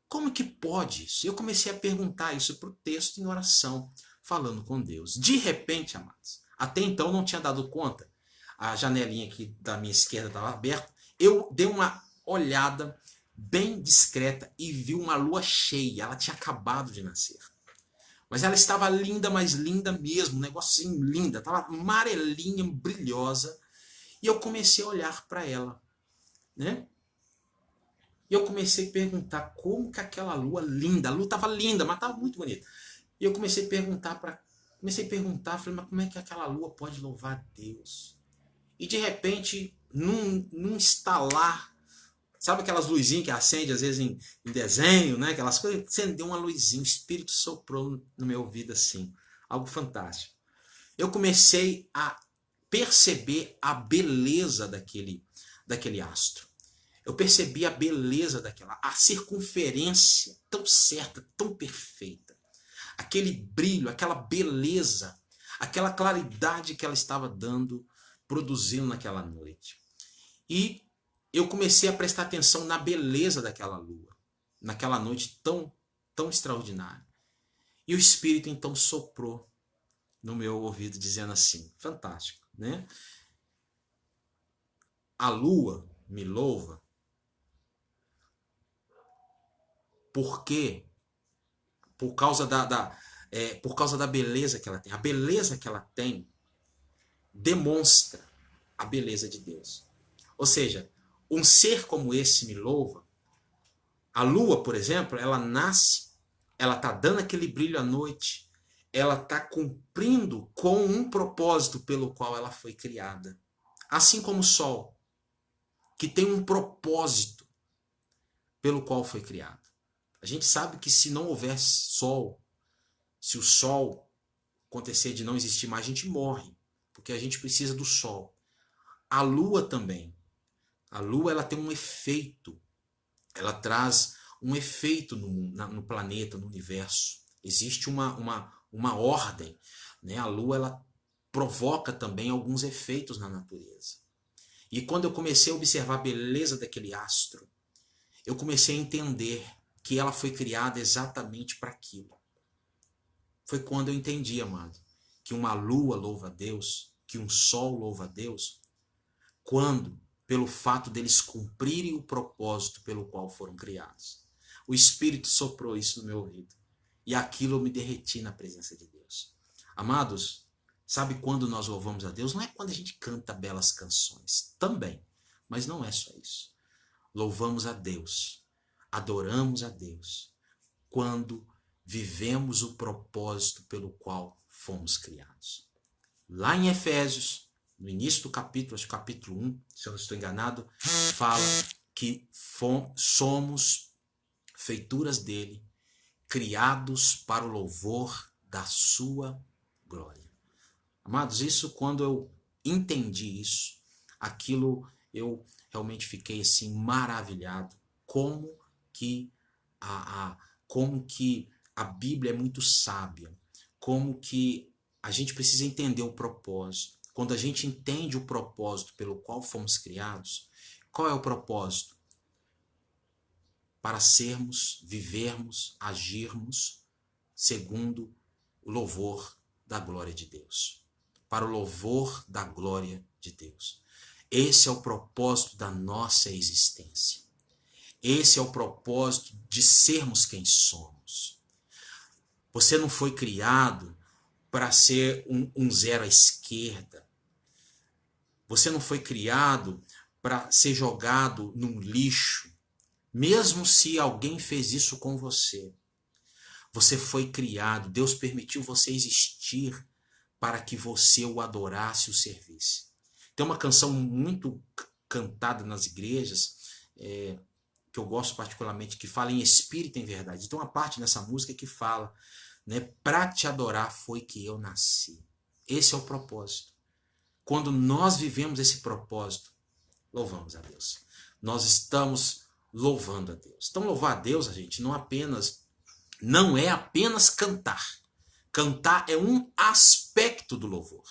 Como que pode isso? Eu comecei a perguntar isso para o texto em oração, falando com Deus. De repente, amados, até então não tinha dado conta, a janelinha aqui da minha esquerda estava aberta, eu dei uma olhada bem discreta e vi uma lua cheia. Ela tinha acabado de nascer. Mas ela estava linda, mas linda mesmo, um negocinho linda, estava amarelinha, brilhosa. E eu comecei a olhar para ela, né? E eu comecei a perguntar como que aquela lua linda, a lua estava linda, mas estava muito bonita. E eu comecei a perguntar, falei, mas como é que aquela lua pode louvar a Deus? E de repente, num estalar, sabe aquelas luzinhas que acende às vezes em desenho, né? Aquelas coisas, acendeu uma luzinha, o Espírito soprou no meu ouvido assim, algo fantástico. Eu comecei a perceber a beleza daquele astro. Eu percebi a beleza daquela, a circunferência tão certa, tão perfeita. Aquele brilho, aquela beleza, aquela claridade que ela estava dando, produzindo naquela noite. E eu comecei a prestar atenção na beleza daquela lua, naquela noite tão, tão extraordinária. E o Espírito então soprou no meu ouvido dizendo assim, fantástico, né? A lua me louva porque por causa por causa da beleza que ela tem. A beleza que ela tem demonstra a beleza de Deus. Ou seja, um ser como esse me louva. A lua, por exemplo, ela nasce, ela está dando aquele brilho à noite, ela está cumprindo com um propósito pelo qual ela foi criada. Assim como o sol, que tem um propósito pelo qual foi criado. A gente sabe que se não houvesse sol, se o sol acontecer de não existir mais, a gente morre, porque a gente precisa do sol. A lua também. A lua ela tem um efeito, ela traz um efeito no planeta, no universo. Existe uma ordem, né? A lua ela provoca também alguns efeitos na natureza. E quando eu comecei a observar a beleza daquele astro, eu comecei a entender que ela foi criada exatamente para aquilo. Foi quando eu entendi, amado, que uma lua louva a Deus, que um sol louva a Deus, quando, pelo fato deles cumprirem o propósito pelo qual foram criados. O Espírito soprou isso no meu ouvido. E aquilo eu me derreti na presença de Deus. Amados, sabe quando nós louvamos a Deus? Não é quando a gente canta belas canções. Também. Mas não é só isso. Louvamos a Deus. Adoramos a Deus. Quando vivemos o propósito pelo qual fomos criados. Lá em Efésios, no início do capítulo, acho que capítulo 1, se eu não estou enganado, fala que somos feituras dele, criados para o louvor da sua glória. Amados, isso quando eu entendi isso, aquilo eu realmente fiquei assim maravilhado, como que a Bíblia é muito sábia, como que a gente precisa entender o propósito. Quando a gente entende o propósito pelo qual fomos criados, qual é o propósito? Para sermos, vivermos, agirmos segundo o louvor da glória de Deus. Para o louvor da glória de Deus. Esse é o propósito da nossa existência. Esse é o propósito de sermos quem somos. Você não foi criado para ser um zero à esquerda. Você não foi criado para ser jogado num lixo, mesmo se alguém fez isso com você. Você foi criado, Deus permitiu você existir para que você o adorasse e o servisse. Tem uma canção muito cantada nas igrejas, que eu gosto particularmente, que fala em espírito e em verdade. Então, uma parte nessa música que fala, né, para te adorar foi que eu nasci. Esse é o propósito. quando nós vivemos esse propósito, louvamos a Deus. Nós estamos louvando a Deus. Então, louvar a Deus, gente, não é apenas cantar. Cantar é um aspecto do louvor,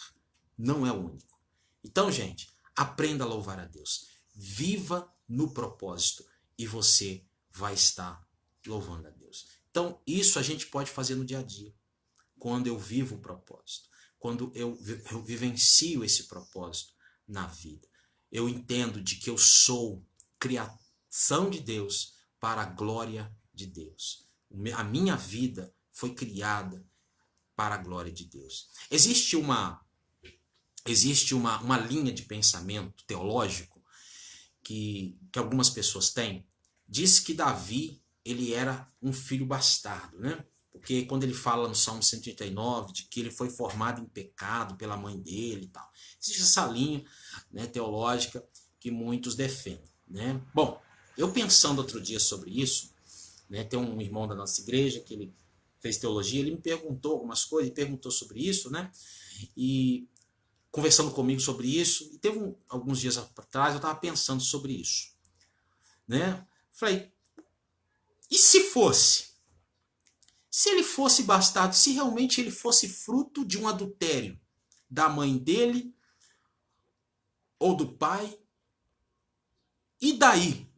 não é o único. Então, gente, aprenda a louvar a Deus. Viva no propósito e você vai estar louvando a Deus. Então, isso a gente pode fazer no dia a dia. Quando eu vivo o propósito, quando eu vivencio esse propósito na vida. Eu entendo de que eu sou criação de Deus para a glória de Deus. A minha vida foi criada para a glória de Deus. Existe uma linha de pensamento teológico que algumas pessoas têm. Diz que Davi, ele era um filho bastardo, né? Porque quando ele fala no Salmo 139 de que ele foi formado em pecado pela mãe dele e tal. Existe essa linha, né, teológica que muitos defendem, né? Bom, eu pensando outro dia sobre isso, né, tem um irmão da nossa igreja que ele fez teologia, ele me perguntou algumas coisas, ele perguntou sobre isso, né? E conversando comigo sobre isso, e teve alguns dias atrás eu estava pensando sobre isso, né? Falei, e se fosse? Se ele fosse bastardo, se realmente ele fosse fruto de um adultério da mãe dele ou do pai, e daí?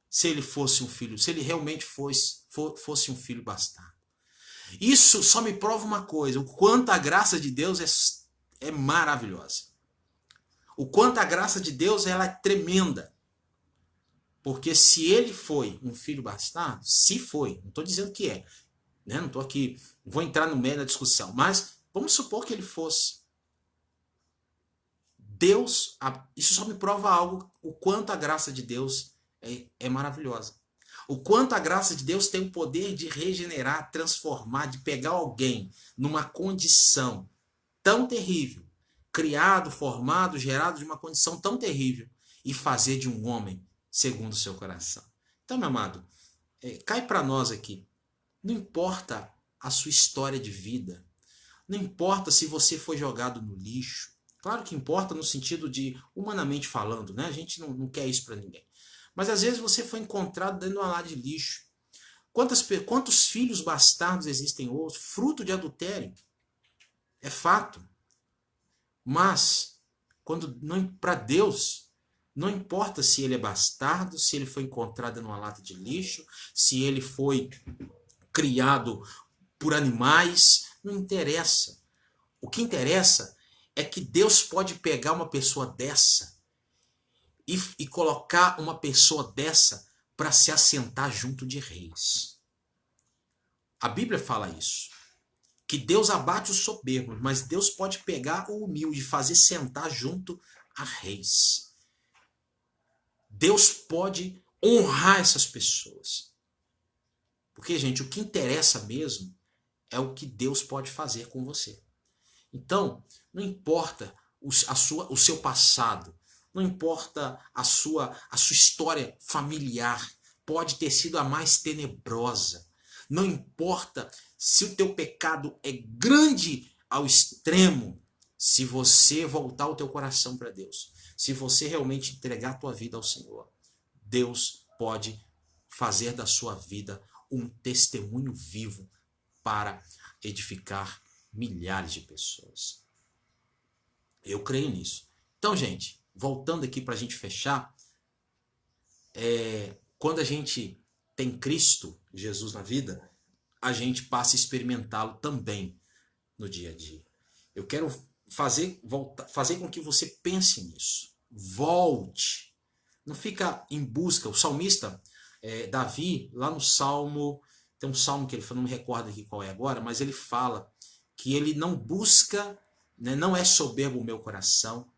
Se ele fosse um filho, se ele realmente fosse um filho bastardo. Isso só me prova uma coisa, o quanto a graça de Deus é maravilhosa. O quanto a graça de Deus ela é tremenda. Porque se ele foi um filho bastardo, se foi, não estou dizendo que é, né? Não estou aqui, não vou entrar no meio da discussão, mas vamos supor que ele fosse. Deus, isso só me prova algo, o quanto a graça de Deus é maravilhosa. O quanto a graça de Deus tem o poder de regenerar, transformar, de pegar alguém numa condição tão terrível, criado, formado, gerado de uma condição tão terrível e fazer de um homem segundo o seu coração. Então, meu amado, cai para nós aqui. Não importa a sua história de vida, não importa se você foi jogado no lixo. Claro que importa no sentido de, humanamente falando, né? A gente não quer isso para ninguém. Mas às vezes você foi encontrado dentro de uma lata de lixo. Quantos filhos bastardos existem hoje? Fruto de adultério. É fato. Mas, para Deus, não importa se ele é bastardo, se ele foi encontrado numa lata de lixo, se ele foi criado por animais, não interessa. O que interessa é que Deus pode pegar uma pessoa dessa e colocar uma pessoa dessa para se assentar junto de reis. A Bíblia fala isso. Que Deus abate os soberbos, mas Deus pode pegar o humilde e fazer sentar junto a reis. Deus pode honrar essas pessoas. Porque, gente, o que interessa mesmo é o que Deus pode fazer com você. Então, não importa o seu passado, não importa a sua história familiar, pode ter sido a mais tenebrosa. Não importa se o teu pecado é grande ao extremo, se você voltar o teu coração para Deus, se você realmente entregar a tua vida ao Senhor, Deus pode fazer da sua vida um testemunho vivo para edificar milhares de pessoas. Eu creio nisso. Então, gente, voltando aqui para a gente fechar, quando a gente tem Cristo, Jesus na vida, a gente passa a experimentá-lo também no dia a dia. Eu quero fazer com que você pense nisso. Volte. Não fica em busca. O salmista Davi, lá no Salmo, tem um salmo que ele fala, não me recordo aqui qual é agora, mas ele fala que ele não busca, né, não é soberbo o meu coração,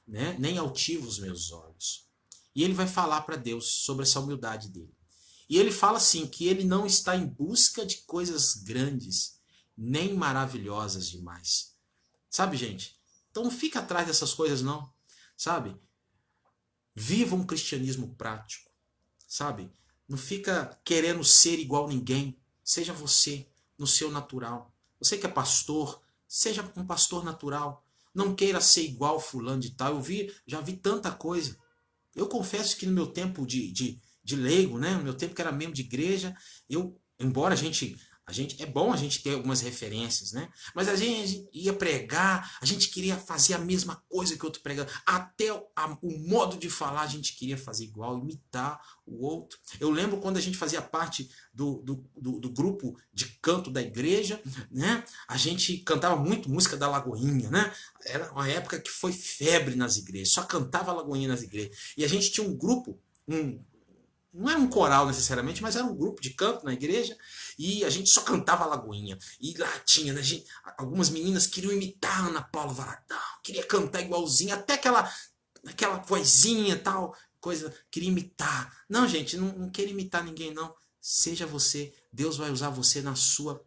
né, nem altivo os meus olhos. E ele vai falar para Deus sobre essa humildade dele. E ele fala assim, que ele não está em busca de coisas grandes, nem maravilhosas demais. Sabe, gente? Então não fica atrás dessas coisas, não. Sabe? Viva um cristianismo prático. Sabe? Não fica querendo ser igual ninguém. Seja você, no seu natural. Você que é pastor, seja um pastor natural. não queira ser igual fulano de tal. Já vi tanta coisa. Eu confesso que no meu tempo de leigo, né, no meu tempo que era membro de igreja, embora é bom a gente ter algumas referências, né? Mas a gente ia pregar, a gente queria fazer a mesma coisa que o outro pregava, até o modo de falar a gente queria fazer igual, imitar o outro. Eu lembro quando a gente fazia parte do grupo de canto da igreja, né? A gente cantava muito música da Lagoinha, né? Era uma época que foi febre nas igrejas, só cantava Lagoinha nas igrejas. E a gente tinha um grupo, não era um coral necessariamente, mas era um grupo de canto na igreja, e a gente só cantava a Lagoinha. E lá tinha, né, algumas meninas queriam imitar a Ana Paula Valadão, queria cantar igualzinho, até aquela vozinha, tal, coisa, queria imitar. Não, gente, não queira imitar ninguém, não. Seja você, Deus vai usar você na sua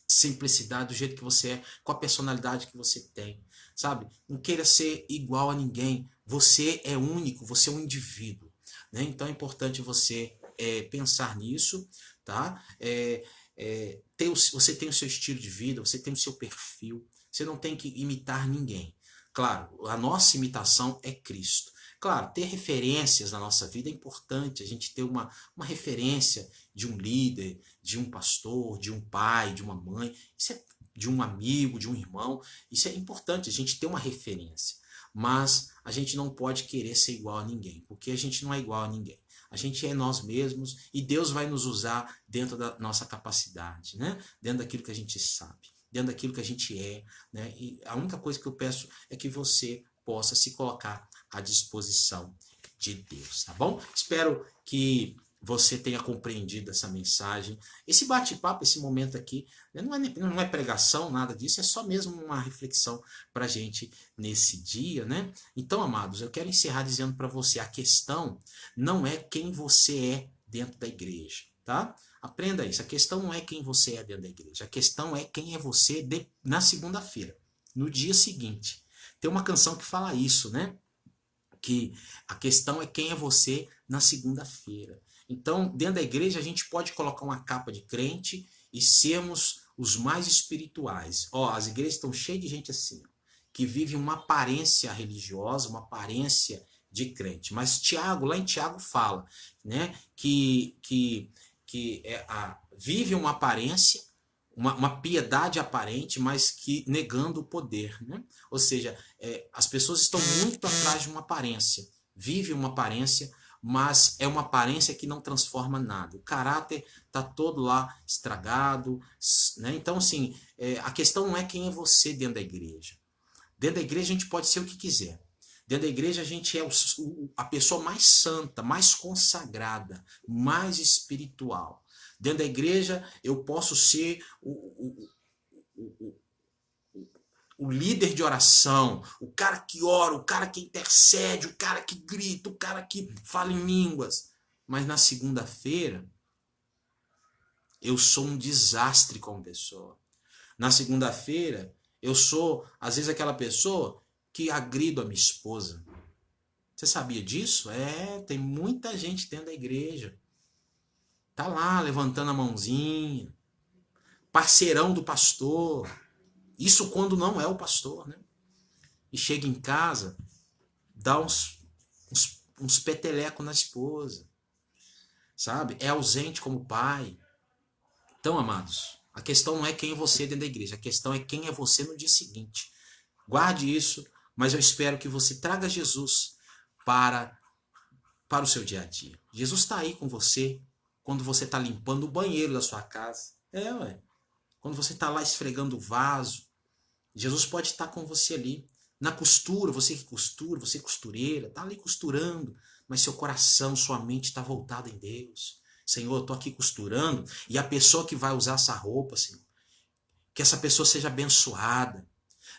simplicidade, do jeito que você é, com a personalidade que você tem, sabe? Não queira ser igual a ninguém. Você é único, você é um indivíduo. Né? Então é importante você pensar nisso, tá? Você tem o seu estilo de vida, você tem o seu perfil, você não tem que imitar ninguém. Claro, a nossa imitação é Cristo. Claro, ter referências na nossa vida é importante, a gente ter uma referência de um líder, de um pastor, de um pai, de uma mãe, de um amigo, de um irmão, isso é importante, a gente ter uma referência. Mas a gente não pode querer ser igual a ninguém, porque a gente não é igual a ninguém. A gente é nós mesmos e Deus vai nos usar dentro da nossa capacidade, né? Dentro daquilo que a gente sabe, dentro daquilo que a gente é, né? E a única coisa que eu peço é que você possa se colocar à disposição de Deus, tá bom? Espero que você tenha compreendido essa mensagem. Esse bate-papo, esse momento aqui, não é pregação, nada disso, é só mesmo uma reflexão para a gente nesse dia, né? Então, amados, eu quero encerrar dizendo para você, a questão não é quem você é dentro da igreja, tá? Aprenda isso, a questão não é quem você é dentro da igreja, a questão é quem é você na segunda-feira, no dia seguinte. Tem uma canção que fala isso, né? Que a questão é quem é você na segunda-feira. Então, dentro da igreja, a gente pode colocar uma capa de crente e sermos os mais espirituais. As igrejas estão cheias de gente assim, que vive uma aparência religiosa, uma aparência de crente. Mas lá em Tiago fala, né, que vive uma aparência, uma piedade aparente, mas que negando o poder, né? Ou seja, as pessoas estão muito atrás de uma aparência, vive uma aparência, mas é uma aparência que não transforma nada. O caráter está todo lá estragado, né? Então, assim, a questão não é quem é você dentro da igreja. Dentro da igreja a gente pode ser o que quiser. Dentro da igreja a gente é a pessoa mais santa, mais consagrada, mais espiritual. Dentro da igreja eu posso ser o líder de oração, o cara que ora, o cara que intercede, o cara que grita, o cara que fala em línguas. Mas na segunda-feira, eu sou um desastre como pessoa. Na segunda-feira, eu sou, às vezes, aquela pessoa que agrido a minha esposa. Você sabia disso? Tem muita gente dentro da igreja. Tá lá, levantando a mãozinha. Parceirão do pastor. Isso quando não é o pastor, né? E chega em casa, dá uns petelecos na esposa, sabe? É ausente como pai. Então, amados, a questão não é quem é você dentro da igreja, a questão é quem é você no dia seguinte. Guarde isso, mas eu espero que você traga Jesus para o seu dia a dia. Jesus está aí com você quando você está limpando o banheiro da sua casa. Quando você está lá esfregando o vaso, Jesus pode estar com você ali. Na costura, você que costura, você costureira, está ali costurando, mas seu coração, sua mente está voltada em Deus. Senhor, eu estou aqui costurando, e a pessoa que vai usar essa roupa, Senhor, que essa pessoa seja abençoada.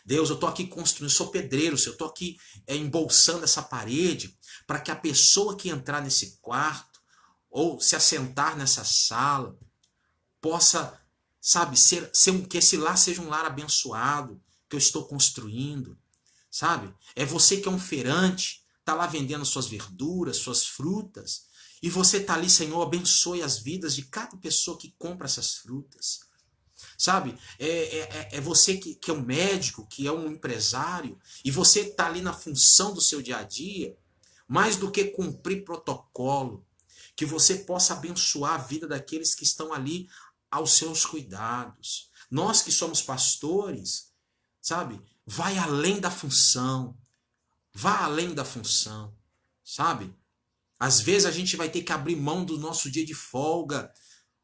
Deus, eu estou aqui construindo, eu sou pedreiro, Senhor, eu estou aqui embolsando essa parede, para que a pessoa que entrar nesse quarto, ou se assentar nessa sala, possa, sabe, que esse lar seja um lar abençoado, que eu estou construindo, sabe? É você que é um feirante, está lá vendendo suas verduras, suas frutas, e você está ali, Senhor, abençoe as vidas de cada pessoa que compra essas frutas. sabe? É você que é um médico, que é um empresário, e você está ali na função do seu dia a dia, mais do que cumprir protocolo, que você possa abençoar a vida daqueles que estão ali aos seus cuidados. Nós que somos pastores, sabe? Vai além da função, vá além da função, sabe? Às vezes a gente vai ter que abrir mão do nosso dia de folga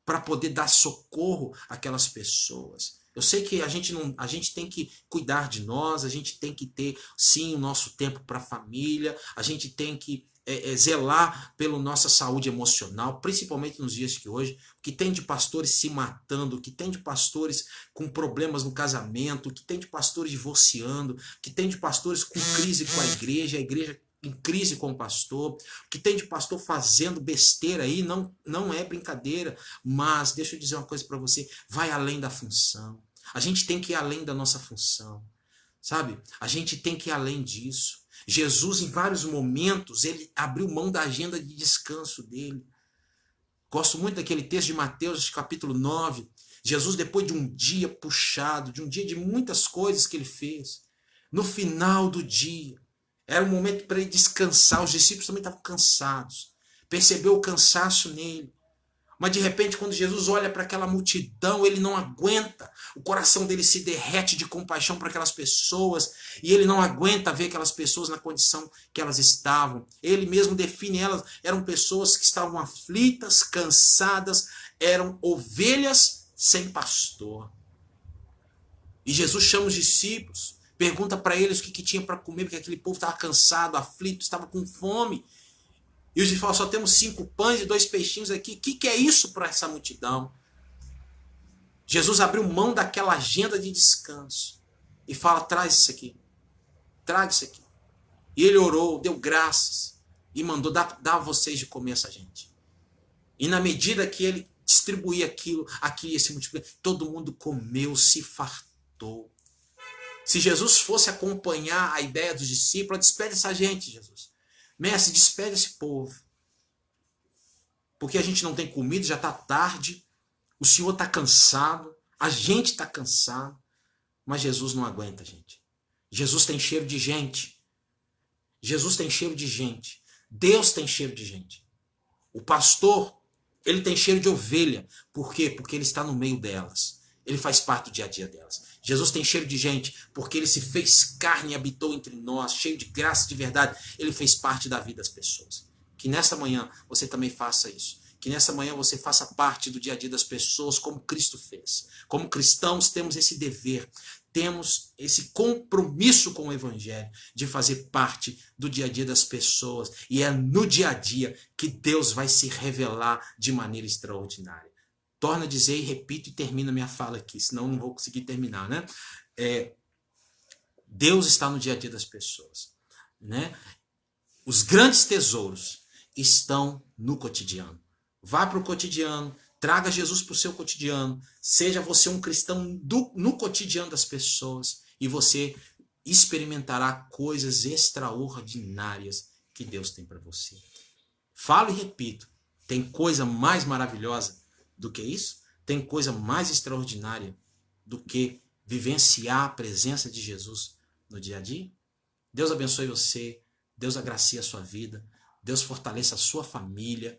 para poder dar socorro àquelas pessoas. Eu sei que a gente tem que cuidar de nós, a gente tem que ter sim o nosso tempo para a família, a gente tem que zelar pela nossa saúde emocional, principalmente nos dias que hoje, que tem de pastores se matando, que tem de pastores com problemas no casamento, que tem de pastores divorciando, que tem de pastores com crise com a igreja em crise com o pastor, que tem de pastor fazendo besteira aí, não é brincadeira, mas deixa eu dizer uma coisa para você, vai além da função. A gente tem que ir além da nossa função, sabe? A gente tem que ir além disso. Jesus, em vários momentos, ele abriu mão da agenda de descanso dele. Gosto muito daquele texto de Mateus, capítulo 9. Jesus, depois de um dia puxado, de um dia de muitas coisas que ele fez, no final do dia, era um momento para ele descansar. Os discípulos também estavam cansados. Percebeu o cansaço nele. Mas de repente, quando Jesus olha para aquela multidão, ele não aguenta. O coração dele se derrete de compaixão para aquelas pessoas. E ele não aguenta ver aquelas pessoas na condição que elas estavam. Ele mesmo define elas. Eram pessoas que estavam aflitas, cansadas. Eram ovelhas sem pastor. E Jesus chama os discípulos. Pergunta para eles o que tinha para comer, porque aquele povo estava cansado, aflito, estava com fome. E os discípulos falam, só temos 5 pães e 2 peixinhos aqui. O que é isso para essa multidão? Jesus abriu mão daquela agenda de descanso. E fala, traz isso aqui. Traga isso aqui. E ele orou, deu graças. E mandou, dá a vocês de comer essa gente. E na medida que ele distribuía aquilo, aqui esse multiplicar, todo mundo comeu, se fartou. Se Jesus fosse acompanhar a ideia dos discípulos, despede essa gente, Jesus. Mestre, despede esse povo. Porque a gente não tem comida, já está tarde, o Senhor está cansado, a gente está cansado, mas Jesus não aguenta, gente. Jesus tem cheiro de gente. Jesus tem cheiro de gente. Deus tem cheiro de gente. O pastor, ele tem cheiro de ovelha. Por quê? Porque ele está no meio delas. Ele faz parte do dia a dia delas. Jesus tem cheiro de gente, porque ele se fez carne e habitou entre nós, cheio de graça e de verdade. Ele fez parte da vida das pessoas. Que nessa manhã você também faça isso. Que nessa manhã você faça parte do dia a dia das pessoas, como Cristo fez. Como cristãos temos esse dever, temos esse compromisso com o Evangelho, de fazer parte do dia a dia das pessoas. E é no dia a dia que Deus vai se revelar de maneira extraordinária. Torno a dizer e repito e termino a minha fala aqui, senão não vou conseguir terminar, né? Deus está no dia a dia das pessoas, né? Os grandes tesouros estão no cotidiano. Vá para o cotidiano, traga Jesus para o seu cotidiano, seja você um cristão no cotidiano das pessoas e você experimentará coisas extraordinárias que Deus tem para você. Falo e repito, tem coisa mais maravilhosa do que isso? Tem coisa mais extraordinária do que vivenciar a presença de Jesus no dia a dia? Deus abençoe você, Deus agracie a sua vida, Deus fortaleça a sua família,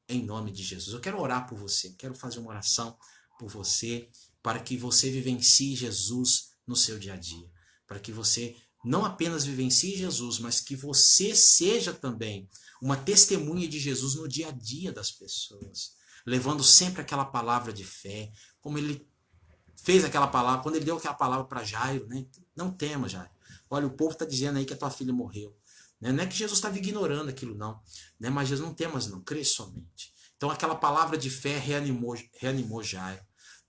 em nome de Jesus. Eu quero orar por você, quero fazer uma oração por você, para que você vivencie Jesus no seu dia a dia, para que você não apenas vivencie Jesus, mas que você seja também uma testemunha de Jesus no dia a dia das pessoas, levando sempre aquela palavra de fé, como ele fez aquela palavra, quando ele deu aquela palavra para Jairo, né? Não tema, Jairo. Olha, o povo está dizendo aí que a tua filha morreu. Não é que Jesus estava ignorando aquilo, não. Mas Jesus, não temas, não, crê somente. Então, aquela palavra de fé reanimou Jairo.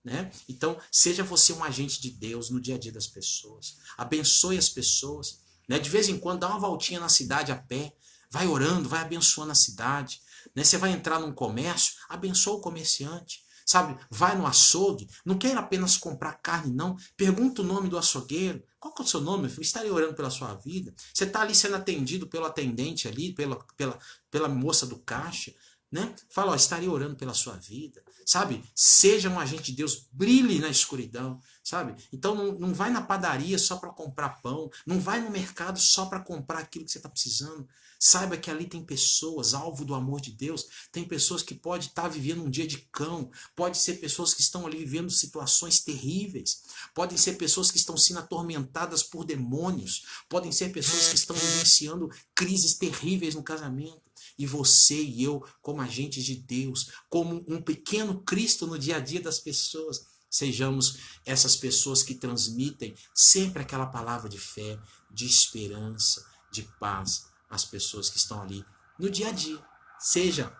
Né? Então, seja você um agente de Deus no dia a dia das pessoas. Abençoe as pessoas. Né? De vez em quando, dá uma voltinha na cidade a pé. Vai orando, vai abençoando a cidade. Né? Você vai entrar num comércio, abençoa o comerciante. Sabe? Vai no açougue. Não queira apenas comprar carne, não. Pergunta o nome do açougueiro. Qual que é o seu nome, meu filho? Estarei orando pela sua vida. Você está ali sendo atendido pelo atendente ali, pela moça do caixa. né? Fala, ó, estarei orando pela sua vida, sabe? Seja um agente de Deus, brilhe na escuridão, sabe? Então não vai na padaria só para comprar pão, não vai no mercado só para comprar aquilo que você está precisando. Saiba que ali tem pessoas, alvo do amor de Deus, tem pessoas que podem estar vivendo um dia de cão, pode ser pessoas que estão ali vivendo situações terríveis, podem ser pessoas que estão sendo atormentadas por demônios, podem ser pessoas que estão vivenciando crises terríveis no casamento. E você e eu, como agentes de Deus, como um pequeno Cristo no dia a dia das pessoas, sejamos essas pessoas que transmitem sempre aquela palavra de fé, de esperança, de paz às pessoas que estão ali no dia a dia. Seja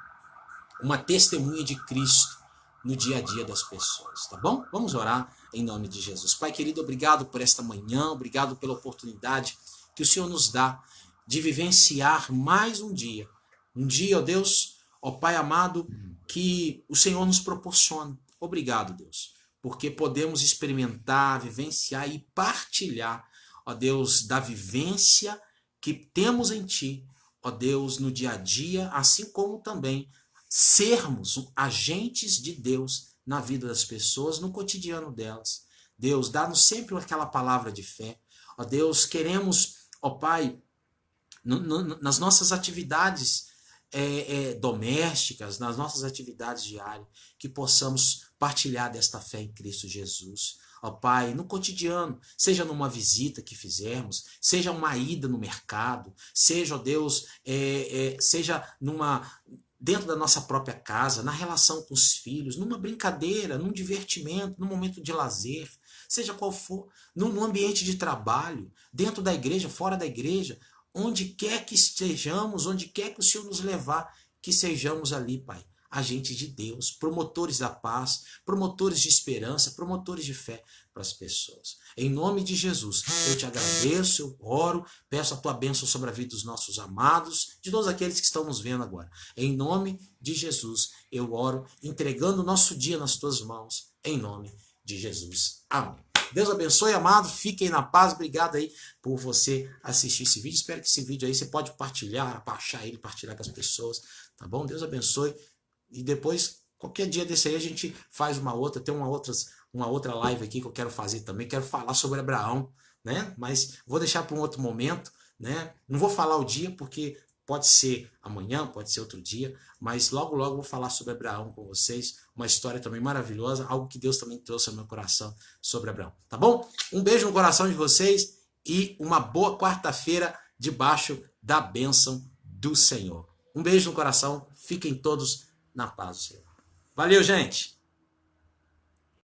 uma testemunha de Cristo no dia a dia das pessoas, tá bom? Vamos orar em nome de Jesus. Pai querido, obrigado por esta manhã, obrigado pela oportunidade que o Senhor nos dá de vivenciar mais um dia, ó Deus, ó Pai amado, que o Senhor nos proporciona. Obrigado, Deus, porque podemos experimentar, vivenciar e partilhar, ó Deus, da vivência que temos em Ti, ó Deus, no dia a dia, assim como também sermos agentes de Deus na vida das pessoas, no cotidiano delas. Deus, dá-nos sempre aquela palavra de fé. Ó Deus, queremos, ó Pai, nas nossas atividades domésticas, nas nossas atividades diárias, que possamos partilhar desta fé em Cristo Jesus. Ó Pai, no cotidiano, seja numa visita que fizermos, seja uma ida no mercado, seja, ó Deus, seja dentro da nossa própria casa, na relação com os filhos, numa brincadeira, num divertimento, num momento de lazer, seja qual for, num ambiente de trabalho, dentro da igreja, fora da igreja, onde quer que estejamos, onde quer que o Senhor nos levar, que sejamos ali, Pai, agentes de Deus, promotores da paz, promotores de esperança, promotores de fé para as pessoas. Em nome de Jesus, eu te agradeço, eu oro, peço a tua bênção sobre a vida dos nossos amados, de todos aqueles que estão nos vendo agora. Em nome de Jesus, eu oro, entregando o nosso dia nas tuas mãos, em nome de Jesus. Amém. Deus abençoe, amado. Fiquem na paz. Obrigado aí por você assistir esse vídeo. Espero que esse vídeo aí você pode partilhar, baixar ele, partilhar com as pessoas. Tá bom? Deus abençoe. E depois, qualquer dia desse aí, a gente faz uma outra. Tem uma outra live aqui que eu quero fazer também. Quero falar sobre Abraão, né? Mas vou deixar para um outro momento, né? Não vou falar o dia porque pode ser amanhã, pode ser outro dia, mas logo logo vou falar sobre Abraão com vocês, uma história também maravilhosa, algo que Deus também trouxe ao meu coração sobre Abraão, tá bom? Um beijo no coração de vocês e uma boa quarta-feira debaixo da bênção do Senhor. Um beijo no coração, fiquem todos na paz do Senhor. Valeu, gente!